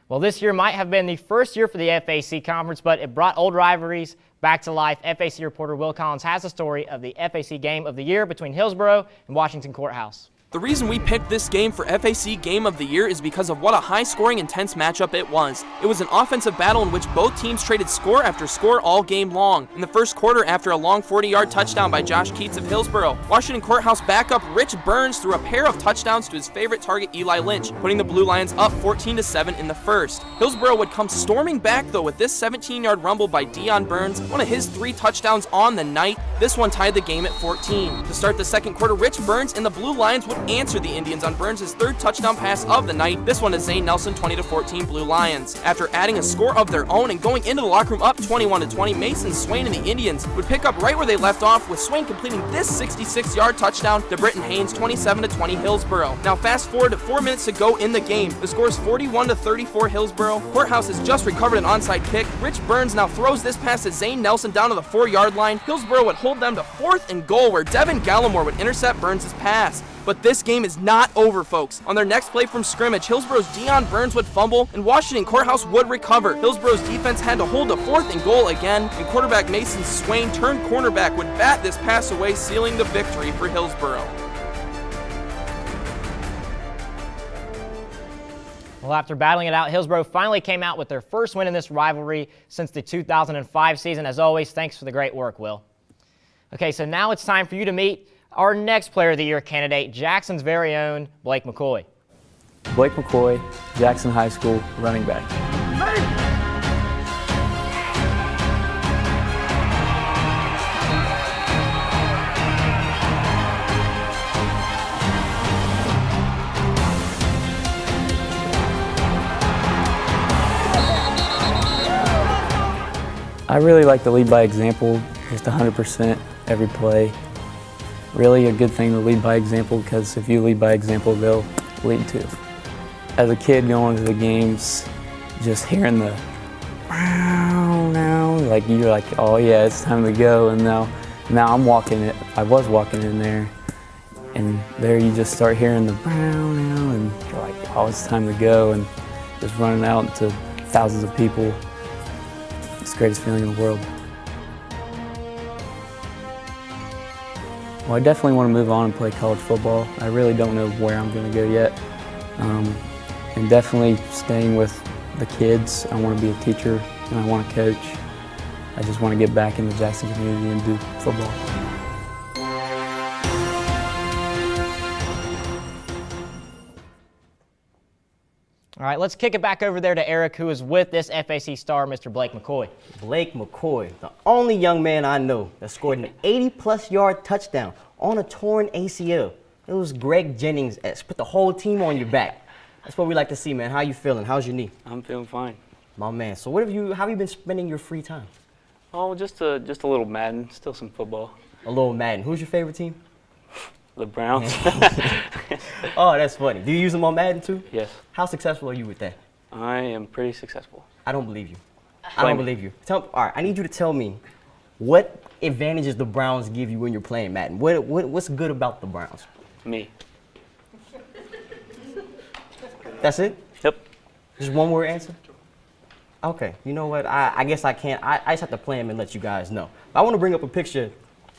Well, this year might have been the first year for the FAC Conference, but it brought old rivalries back to life. FAC reporter Will Collins has the story of the FAC Game of the Year between Hillsborough and Washington Courthouse. The reason we picked this game for FAC Game of the Year is because of what a high-scoring, intense matchup it was. It was an offensive battle in which both teams traded score after score all game long. In the first quarter, after a long 40-yard touchdown by Josh Keats of Hillsborough, Washington Courthouse backup Rich Burns threw a pair of touchdowns to his favorite target Eli Lynch, putting the Blue Lions up 14-7 in the first. Hillsborough would come storming back, though, with this 17-yard rumble by Deion Burns, one of his 3 touchdowns on the night. This one tied the game at 14. To start the second quarter, Rich Burns and the Blue Lions would answer the Indians on Burns' 3rd touchdown pass of the night. This one to Zane Nelson, 20-14 Blue Lions. After adding a score of their own and going into the locker room up 21-20, Mason Swain and the Indians would pick up right where they left off, with Swain completing this 66-yard touchdown to Britton Haynes, 27-20 Hillsborough. Now fast forward to 4 minutes to go in the game. The score is 41-34 Hillsborough. Courthouse has just recovered an onside kick. Rich Burns now throws this pass to Zane Nelson down to the 4-yard line. Hillsborough would hold them to 4th and goal, where Devin Gallimore would intercept Burns' pass. But this game is not over, folks. On their next play from scrimmage, Hillsborough's Deion Burns would fumble, and Washington Courthouse would recover. Hillsborough's defense had to hold a 4th and goal again, and quarterback Mason Swain turned cornerback would bat this pass away, sealing the victory for Hillsborough. Well, after battling it out, Hillsborough finally came out with their first win in this rivalry since the 2005 season. As always, thanks for the great work, Will. Okay, so now it's time for you to meet our next Player of the Year candidate, Jackson's very own Blake McCoy. Blake McCoy, Jackson High School, running back. I really like to lead by example, just 100% every play. Really a good thing to lead by example, because if you lead by example, they'll lead too. As a kid going to the games, just hearing the now, like you're like, oh yeah, it's time to go. And now I'm walking it. I was walking in there, and there you just start hearing the now, and you're like, oh, it's time to go, and just running out into thousands of people. It's the greatest feeling in the world. Well, I definitely want to move on and play college football. I really don't know where I'm going to go yet. And definitely staying with the kids. I want to be a teacher and I want to coach. I just want to get back in the Jackson community and do football. All right, let's kick it back over there to Eric, who is with this FAC star, Mr. Blake McCoy. Blake McCoy, the only young man I know that scored an 80-plus yard touchdown on a torn ACL. It was Greg Jennings. Put the whole team on your back. That's what we like to see, man. How you feeling? How's your knee? I'm feeling fine. My man. So how have you been spending your free time? Oh, just a little Madden, still some football. A little Madden. Who's your favorite team? The Browns. Oh, that's funny. Do you use them on Madden too? Yes. How successful are you with that? I am pretty successful. I don't believe you. I don't believe you. All right, I need you to tell me what advantages the Browns give you when you're playing Madden. What's good about the Browns? Me. That's it? Yep. Just one word answer? Okay, you know what? I guess I can't. I just have to play them and let you guys know. I want to bring up a picture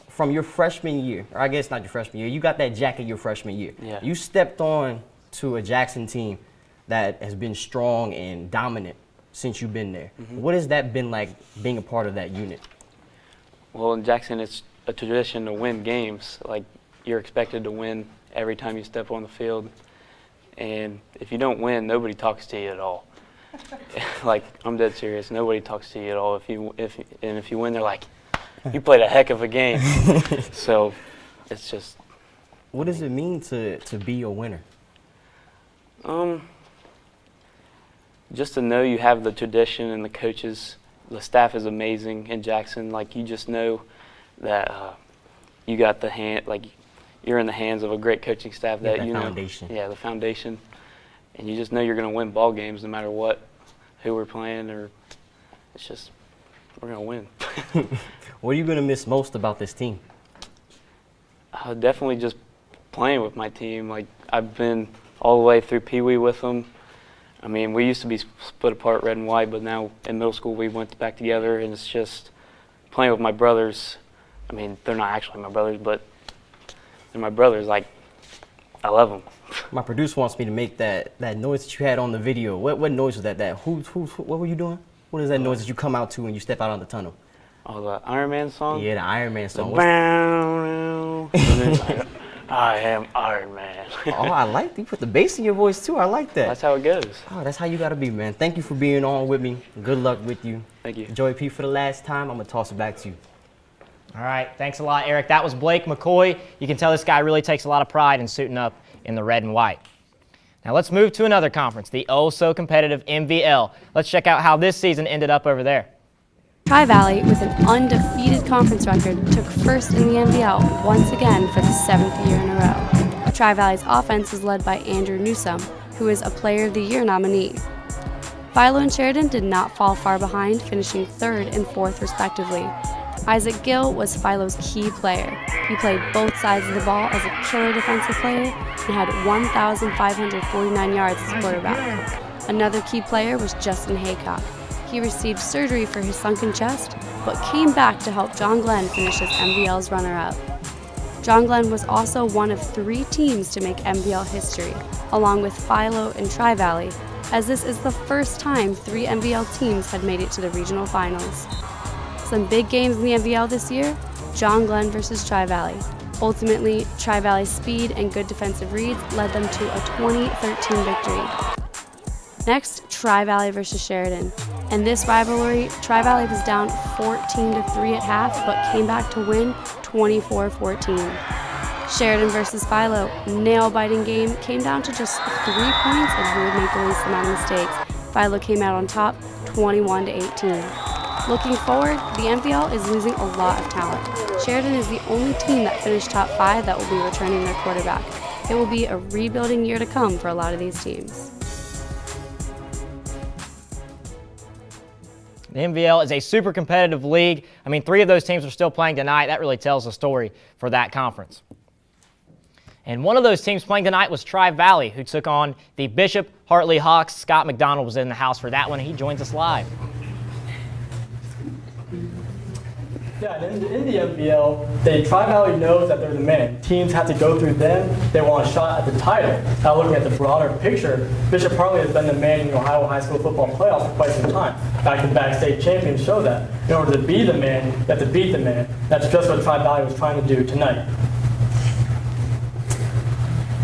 from your freshman year, or I guess not your freshman year. You got that jacket your freshman year. Yeah. You stepped on to a Jackson team that has been strong and dominant since you've been there. Mm-hmm. What has that been like being a part of that unit? Well, in Jackson, it's a tradition to win games. Like, you're expected to win every time you step on the field. And if you don't win, nobody talks to you at all. Like, I'm dead serious. Nobody talks to you at all. If you win, they're like, you played a heck of a game. So it's just. What does it mean to be a winner? Just to know you have the tradition and the coaches, the staff is amazing in Jackson. Like, you just know that you got you're in the hands of a great coaching staff that you know. Foundation. Yeah, the foundation. And you just know you're going to win ball games no matter who we're playing, or it's just, we're going to win. What are you going to miss most about this team? Definitely just playing with my team. Like, I've been all the way through Pee Wee with them. I mean, we used to be split apart, red and white, but now in middle school we went back together, and it's just playing with my brothers. I mean, they're not actually my brothers, but they're my brothers. Like, I love them. My producer wants me to make that noise that you had on the video. What noise was that? What were you doing? What is that noise that you come out to when you step out on the tunnel? Oh, the Iron Man song? Yeah, the Iron Man song. I am Iron Man. Oh, I like that. You put the bass in your voice too. I like that. That's how it goes. Oh, that's how you got to be, man. Thank you for being on with me. Good luck with you. Thank you. Joey P, for the last time, I'm going to toss it back to you. All right, thanks a lot, Eric. That was Blake McCoy. You can tell this guy really takes a lot of pride in suiting up in the red and white. Now let's move to another conference, the oh-so-competitive MVL. Let's check out how this season ended up over there. Tri-Valley, with an undefeated conference record, took first in the MVL once again for the 7th year in a row. Tri-Valley's offense is led by Andrew Newsome, who is a Player of the Year nominee. Philo and Sheridan did not fall far behind, finishing 3rd and 4th respectively. Isaac Gill was Philo's key player. He played both sides of the ball as a killer defensive player and had 1,549 yards as a quarterback. Another key player was Justin Haycock. He received surgery for his sunken chest, but came back to help John Glenn finish as MVL's runner-up. John Glenn was also one of 3 teams to make MVL history, along with Philo and Tri-Valley, as this is the first time 3 MVL teams had made it to the regional finals. Some big games in the MVL this year: John Glenn versus Tri-Valley. Ultimately, Tri-Valley's speed and good defensive reads led them to a 20-13 victory. Next, Tri-Valley versus Sheridan. In this rivalry, Tri-Valley was down 14-3 at half, but came back to win 24-14. Sheridan versus Philo, nail-biting game, came down to just 3 points and who would make the least amount of mistakes. Philo came out on top, 21-18. Looking forward, the MVL is losing a lot of talent. Sheridan is the only team that finished top 5 that will be returning their quarterback. It will be a rebuilding year to come for a lot of these teams. The MVL is a super competitive league. I mean, 3 of those teams are still playing tonight. That really tells a story for that conference. And one of those teams playing tonight was Tri-Valley, who took on the Bishop Hartley Hawks. Scott McDonald was in the house for that one. He joins us live. Yeah, in the MVL, Tri-Valley knows that they're the man. Teams have to go through them. They want a shot at the title. Now, looking at the broader picture, Bishop Hartley has been the man in the Ohio high school football playoffs for quite some time. Back-to-back state champions show that. In order to be the man, you have to beat the man. That's just what Tri-Valley was trying to do tonight.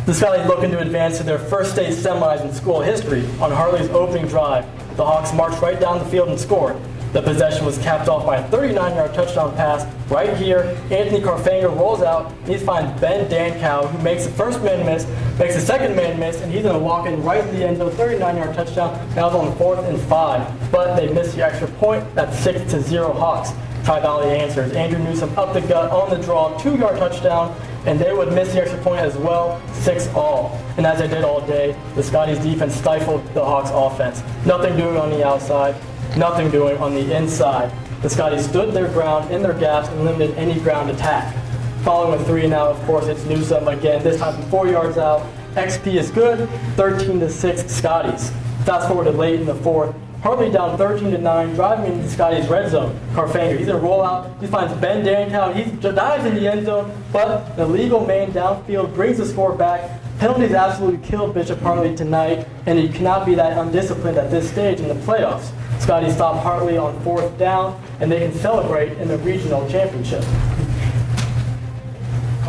This Valley is looking to advance to their first state semis in school history. On Hartley's opening drive, the Hawks marched right down the field and scored. The possession was capped off by a 39-yard touchdown pass right here. Anthony Carfanger rolls out. He finds Ben Dankow, who makes the first man miss, makes the second man miss, and he's going to walk in right in the end zone, 39-yard touchdown. That was on 4th and 5, but they missed the extra point. That's 6-0 Hawks. Tri-Valley answers. Andrew Newsome up the gut on the draw, 2-yard touchdown, and they would miss the extra point as well, 6-all. And as they did all day, the Scotties defense stifled the Hawks offense. Nothing doing on the outside, nothing doing on the inside. The Scotties stood their ground in their gaps and limited any ground attack. Following a 3-and-out, of course, it's Newsome again, this time from 4 yards out. XP is good, 13-6 Scotties. Fast forward to late in the fourth. Hartley down 13-9, driving into the Scotties' red zone. Carfanger, he's going to roll out. He finds Ben Dankow. He dives in the end zone, but the legal man downfield brings the score back. Penalties absolutely killed Bishop Hartley tonight, and you cannot be that undisciplined at this stage in the playoffs. Scotties stop Hartley on 4th down, and they can celebrate in the regional championship.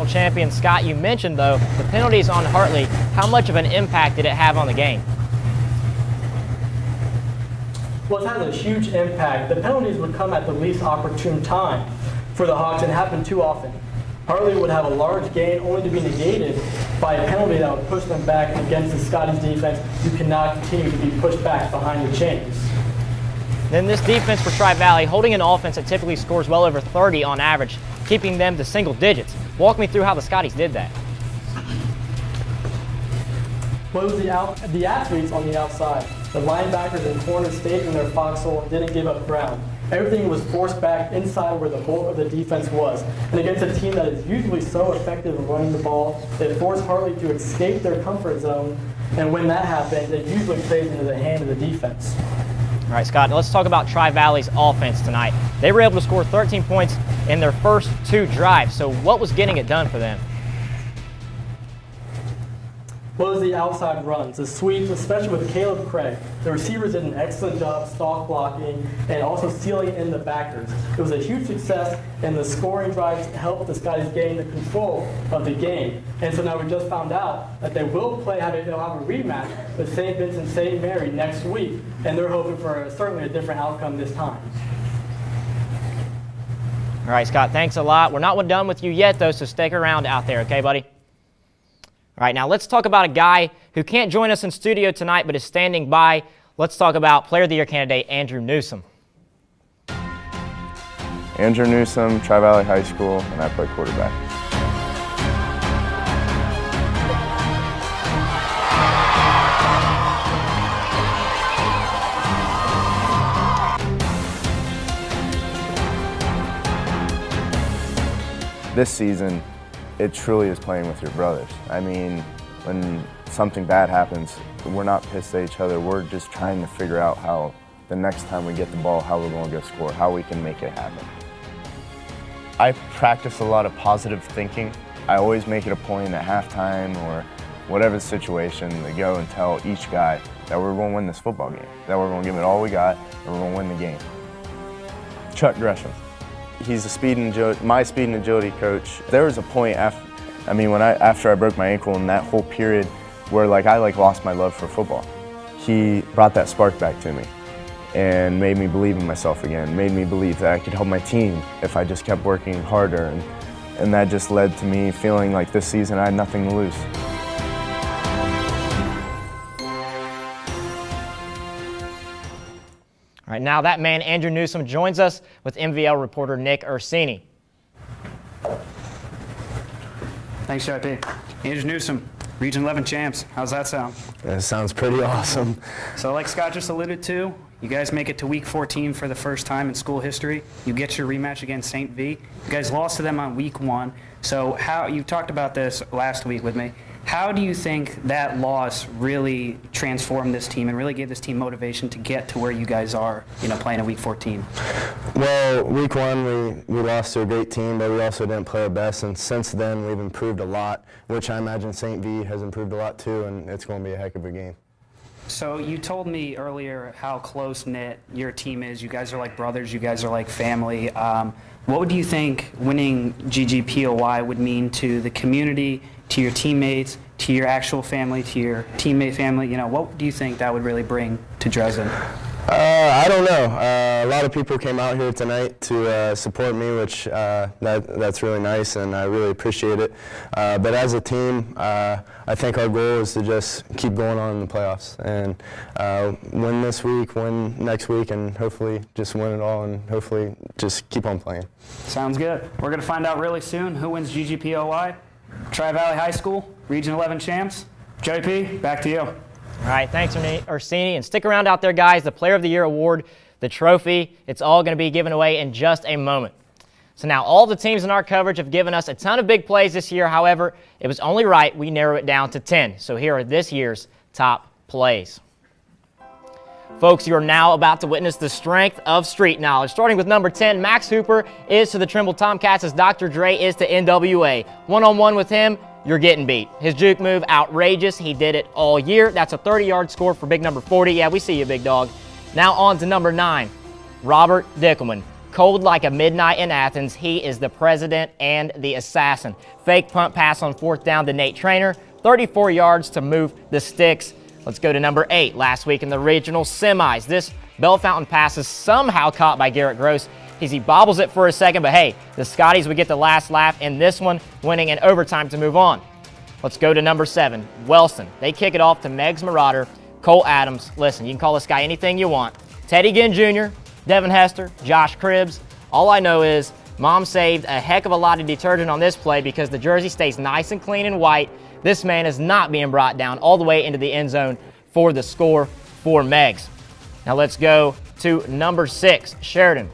Champion Scott, you mentioned though the penalties on Hartley. How much of an impact did it have on the game? Well, it has a huge impact. The penalties would come at the least opportune time for the Hawks and happen too often. Hartley would have a large gain only to be negated by a penalty that would push them back against the Scotties defense. You cannot continue to be pushed back behind the chains. Then this defense for Tri-Valley, holding an offense that typically scores well over 30 on average, keeping them to single digits. Walk me through how the Scotties did that. Well, it was the athletes on the outside. The linebackers and corners stayed in their foxhole and didn't give up ground. Everything was forced back inside where the bulk of the defense was. And against a team that is usually so effective in running the ball, it forced Hartley to escape their comfort zone. And when that happens, it usually plays into the hand of the defense. All right, Scott, let's talk about Tri-Valley's offense tonight. They were able to score 13 points in their first 2 drives. So what was getting it done for them? Well, it was the outside runs, the sweeps, especially with Caleb Craig. The receivers did an excellent job stalk blocking and also sealing in the backers. It was a huge success, and the scoring drives helped the Scotties gain the control of the game. And so now we just found out that they will they'll have a rematch with St. Vincent St. Mary next week, and they're hoping for certainly a different outcome this time. All right, Scott, thanks a lot. We're not done with you yet, though, so stick around out there, okay, buddy? All right, now let's talk about a guy who can't join us in studio tonight but is standing by. Let's talk about Player of the Year candidate Andrew Newsome. Andrew Newsome, Tri-Valley High School, and I play quarterback. This season, it truly is playing with your brothers. I mean, when something bad happens, we're not pissed at each other. We're just trying to figure out how the next time we get the ball, how we're going to go score, how we can make it happen. I practice a lot of positive thinking. I always make it a point at halftime or whatever the situation to go and tell each guy that we're going to win this football game, that we're going to give it all we got, and we're going to win the game. Chuck Gresham. He's my speed and agility coach. There was a point after I broke my ankle in that whole period where I lost my love for football. He brought that spark back to me and made me believe in myself again, made me believe that I could help my team if I just kept working harder. And that just led to me feeling like this season I had nothing to lose. All right, now that man, Andrew Newsome, joins us with MVL reporter Nick Ursini. Thanks, JP. Andrew Newsome, Region 11 champs. How's that sound? That sounds pretty awesome. So like Scott just alluded to, you guys make it to week 14 for the first time in school history. You get your rematch against St. V. You guys lost to them on week 1. So you talked about this last week with me. How do you think that loss really transformed this team and really gave this team motivation to get to where you guys are, playing in week 14? Well, week 1 we lost to a great team, but we also didn't play our best, and since then we've improved a lot, which I imagine St. V has improved a lot too, and it's going to be a heck of a game. So you told me earlier how close-knit your team is. You guys are like brothers. You guys are like family. What do you think winning GGPOY would mean to the community, to your teammates, to your actual family, to your teammate family? What do you think that would really bring to Dresden? I don't know. A lot of people came out here tonight to support me, which that's really nice, and I really appreciate it. But as a team, I think our goal is to just keep going on in the playoffs and win this week, win next week, and hopefully just win it all, and hopefully just keep on playing. Sounds good. We're going to find out really soon who wins GGPOI. Tri-Valley High School, Region 11 champs. Joey P., back to you. All right, thanks, Orsini. And stick around out there, guys. The Player of the Year award, the trophy, it's all going to be given away in just a moment. So now all the teams in our coverage have given us a ton of big plays this year. However, it was only right we narrow it down to 10. So here are this year's top plays. Folks, you are now about to witness the strength of street knowledge. Starting with number 10, Max Hooper is to the Trimble Tomcats as Dr. Dre is to NWA. One-on-one with him, you're getting beat. His juke move, outrageous. He did it all year. That's a 30-yard score for big number 40. Yeah, we see you, big dog. Now on to number 9, Robert Dickelman. Cold like a midnight in Athens. He is the president and the assassin. Fake punt pass on 4th down to Nate Trainer. 34 yards to move the sticks. Let's go to number 8. Last week in the regional semis, this Bell Fountain pass is somehow caught by Garrett Gross. He bobbles it for a second, but hey, the Scotties would get the last laugh in this one, winning in overtime to move on. Let's go to number 7, Wellston. They kick it off to Meg's Marauder, Cole Adams. Listen, you can call this guy anything you want. Teddy Ginn Jr., Devin Hester, Josh Cribbs. All I know is Mom saved a heck of a lot of detergent on this play because the jersey stays nice and clean and white. This man is not being brought down all the way into the end zone for the score for Megs. Now let's go to number 6, Sheridan.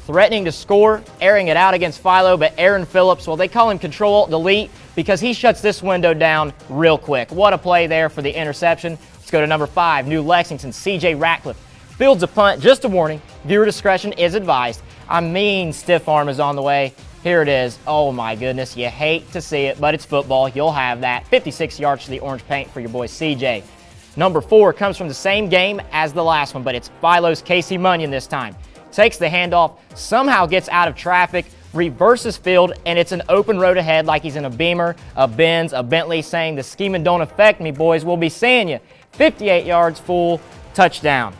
Threatening to score, airing it out against Philo, but Aaron Phillips, well, they call him Control-Delete because he shuts this window down real quick. What a play there for the interception. Let's go to number 5, New Lexington, CJ Ratcliffe. Fields a punt, just a warning. Viewer discretion is advised. I mean, stiff arm is on the way. Here it is. Oh my goodness, you hate to see it, but it's football. You'll have that. 56 yards to the orange paint for your boy CJ. Number 4 comes from the same game as the last one, but it's Philo's Casey Munyon this time. Takes the handoff, somehow gets out of traffic, reverses field, and it's an open road ahead like he's in a Beamer, a Benz, a Bentley, saying the scheming don't affect me, boys. We'll be seeing you. 58 yards, full touchdown.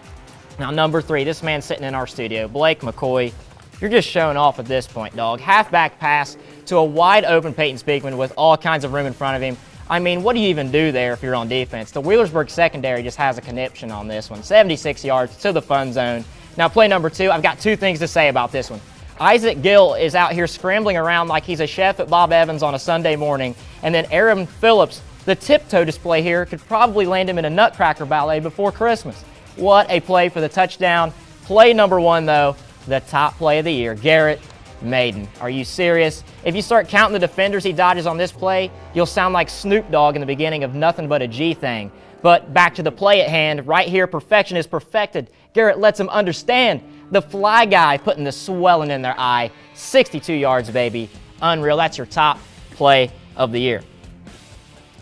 Now, number 3, this man sitting in our studio, Blake McCoy. You're just showing off at this point, dog. Halfback pass to a wide open Peyton Speakman with all kinds of room in front of him. I mean, what do you even do there if you're on defense? The Wheelersburg secondary just has a conniption on this one. 76 yards to the fun zone. Now, play number 2, I've got 2 things to say about this one. Isaac Gill is out here scrambling around like he's a chef at Bob Evans on a Sunday morning. And then Aaron Phillips, the tiptoe display here, could probably land him in a Nutcracker ballet before Christmas. What a play for the touchdown. Play number 1, though, the top play of the year, Garrett Maiden. Are you serious? If you start counting the defenders he dodges on this play, you'll sound like Snoop Dogg in the beginning of Nothing But a G Thing. But back to the play at hand, right here, perfection is perfected. Garrett lets him understand. The fly guy putting the swelling in their eye. 62 yards, baby. Unreal. That's your top play of the year.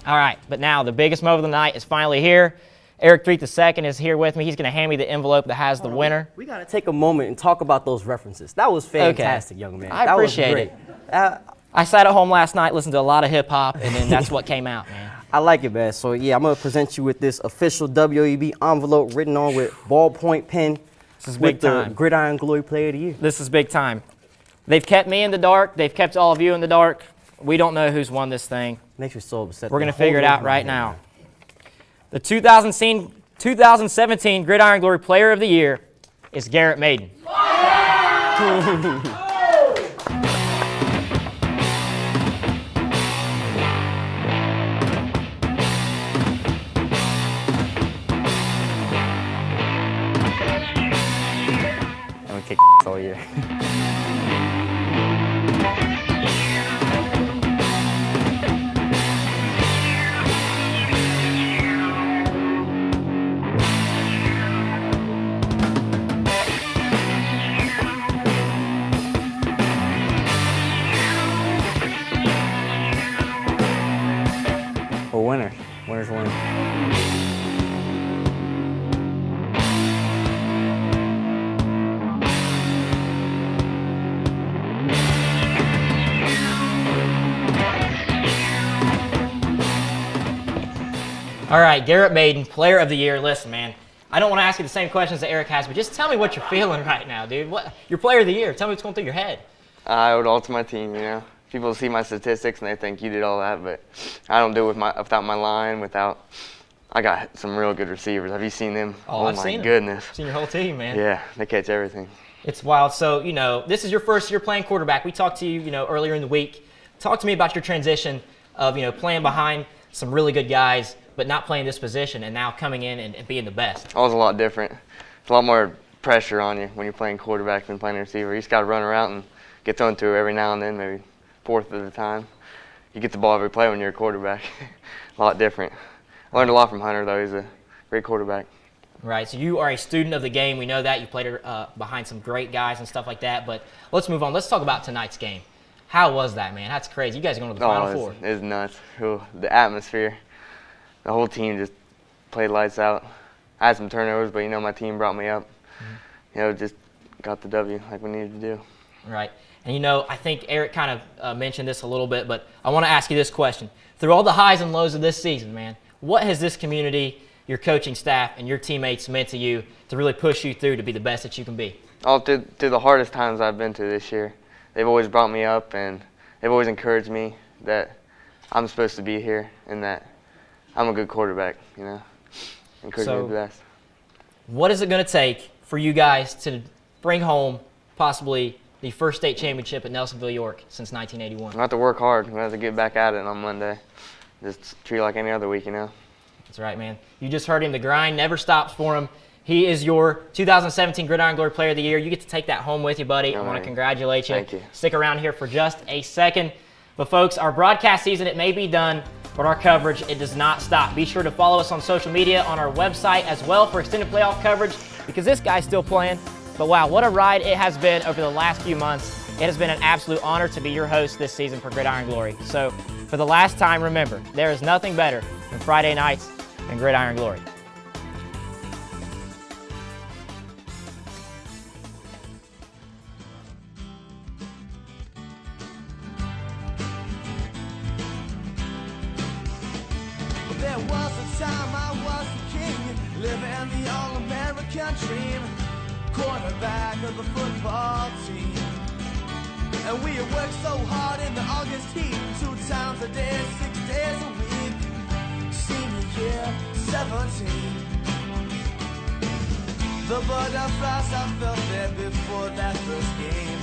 All right, but now the biggest moment of the night is finally here. Eric Treat II is here with me. He's going to hand me the envelope that has the winner. We got to take a moment and talk about those references. That was fantastic, young man. I appreciate it. I sat at home last night, listened to a lot of hip-hop, and then that's what came out, man. I like it, man. So, yeah, I'm going to present you with this official WOUB envelope written on with ballpoint pen. This is big time. The Gridiron Glory Player of the Year. This is big time. They've kept me in the dark. They've kept all of you in the dark. We don't know who's won this thing. Makes me so upset. We're going to figure it out right now. The 2017 Gridiron Glory Player of the Year is Garrett Maiden. I'm going to kick all year. Winner. Winner's winning. All right, Garrett Maiden, Player of the Year. Listen, man, I don't want to ask you the same questions that Eric has, but just tell me what you're feeling right now, dude. Your player of the year. Tell me what's going through your head. I owe it all to my team, you know. People see my statistics and they think you did all that, but I don't do it without my line, I got some real good receivers. Have you seen them? Oh, I've my seen goodness. I've seen your whole team, man. Yeah, they catch everything. It's wild. So, you know, this is your first year playing quarterback. We talked to you, you know, earlier in the week. Talk to me about your transition of, you know, playing behind some really good guys, but not playing this position, and now coming in and being the best. It was a lot different. It's a lot more pressure on you when you're playing quarterback than playing receiver. You just got to run around and get thrown to every now and then, maybe fourth of the time. You get the ball every play when you're a quarterback. A lot different. I learned a lot from Hunter, though. He's a great quarterback. Right, so you are a student of the game. We know that. You played behind some great guys and stuff like that. But let's move on. Let's talk about tonight's game. How was that, man? That's crazy. You guys are going to the Final Four. It was nuts. The atmosphere. The whole team just played lights out. I had some turnovers, but, you know, my team brought me up. You know, just got the W like we needed to do. Right. And, you know, I think Eric kind of mentioned this a little bit, but I want to ask you this question. Through all the highs and lows of this season, man, what has this community, your coaching staff, and your teammates meant to you to really push you through to be the best that you can be? All through the hardest times I've been through this year. They've always brought me up, and they've always encouraged me that I'm supposed to be here and that I'm a good quarterback, you know. Encourage me to be the best. What is it going to take for you guys to bring home possibly the first state championship at Nelsonville, York since 1981? I have to work hard. I have to get back at it on Monday. Just treat it like any other week, you know. That's right, man. You just heard him. The grind never stops for him. He is your 2017 Gridiron Glory Player of the Year. You get to take that home with you, buddy. I want to congratulate you. Thank you. Stick around here for just a second. But, folks, our broadcast season, it may be done, but our coverage, it does not stop. Be sure to follow us on social media, on our website as well for extended playoff coverage, because this guy's still playing. But, wow, what a ride it has been over the last few months. It has been an absolute honor to be your host this season for Gridiron Glory. So, for the last time, remember, there is nothing better than Friday nights and Gridiron Glory. There was a time I was the king, living the all-American dream, quarterback of the football team. And we had worked so hard in the August heat, 2 times a day, 6 days a week. Senior year, 17. The butterflies I felt there before that first game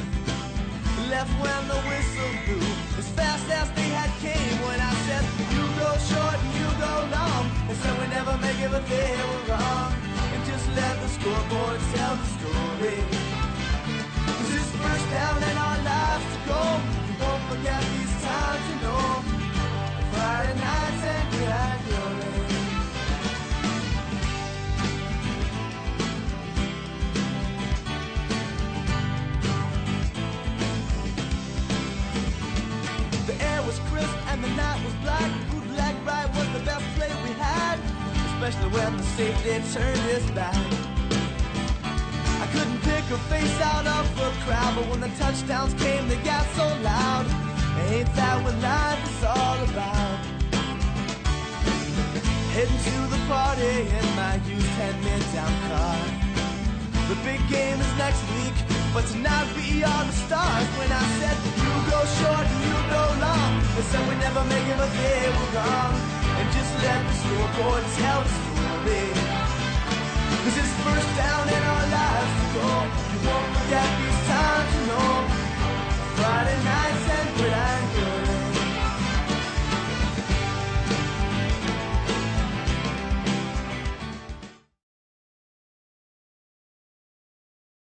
left when the whistle blew, as fast as they had came. When I said, you go short and you go long, and said we never make it, but they were wrong. And just let the scoreboard tell the story. 'Cause it's first down in our lives to go. You won't forget these times, you know. Friday nights and Gridiron Glory. The air was crisp and the night was black. Bootleg ride was the best play we had, especially when the safety turned his back. I couldn't pick a face out of the crowd, but when the touchdowns came, they got so loud. Ain't that what life is all about? Heading to the party in my used 10-man-down car. The big game is next week, but tonight we are the stars. When I said, you go short and you go long, they said we never make it, but they were wrong. And just let the scoreboard tell the story. 'Cause it's first down in our lives to go. You won't forget these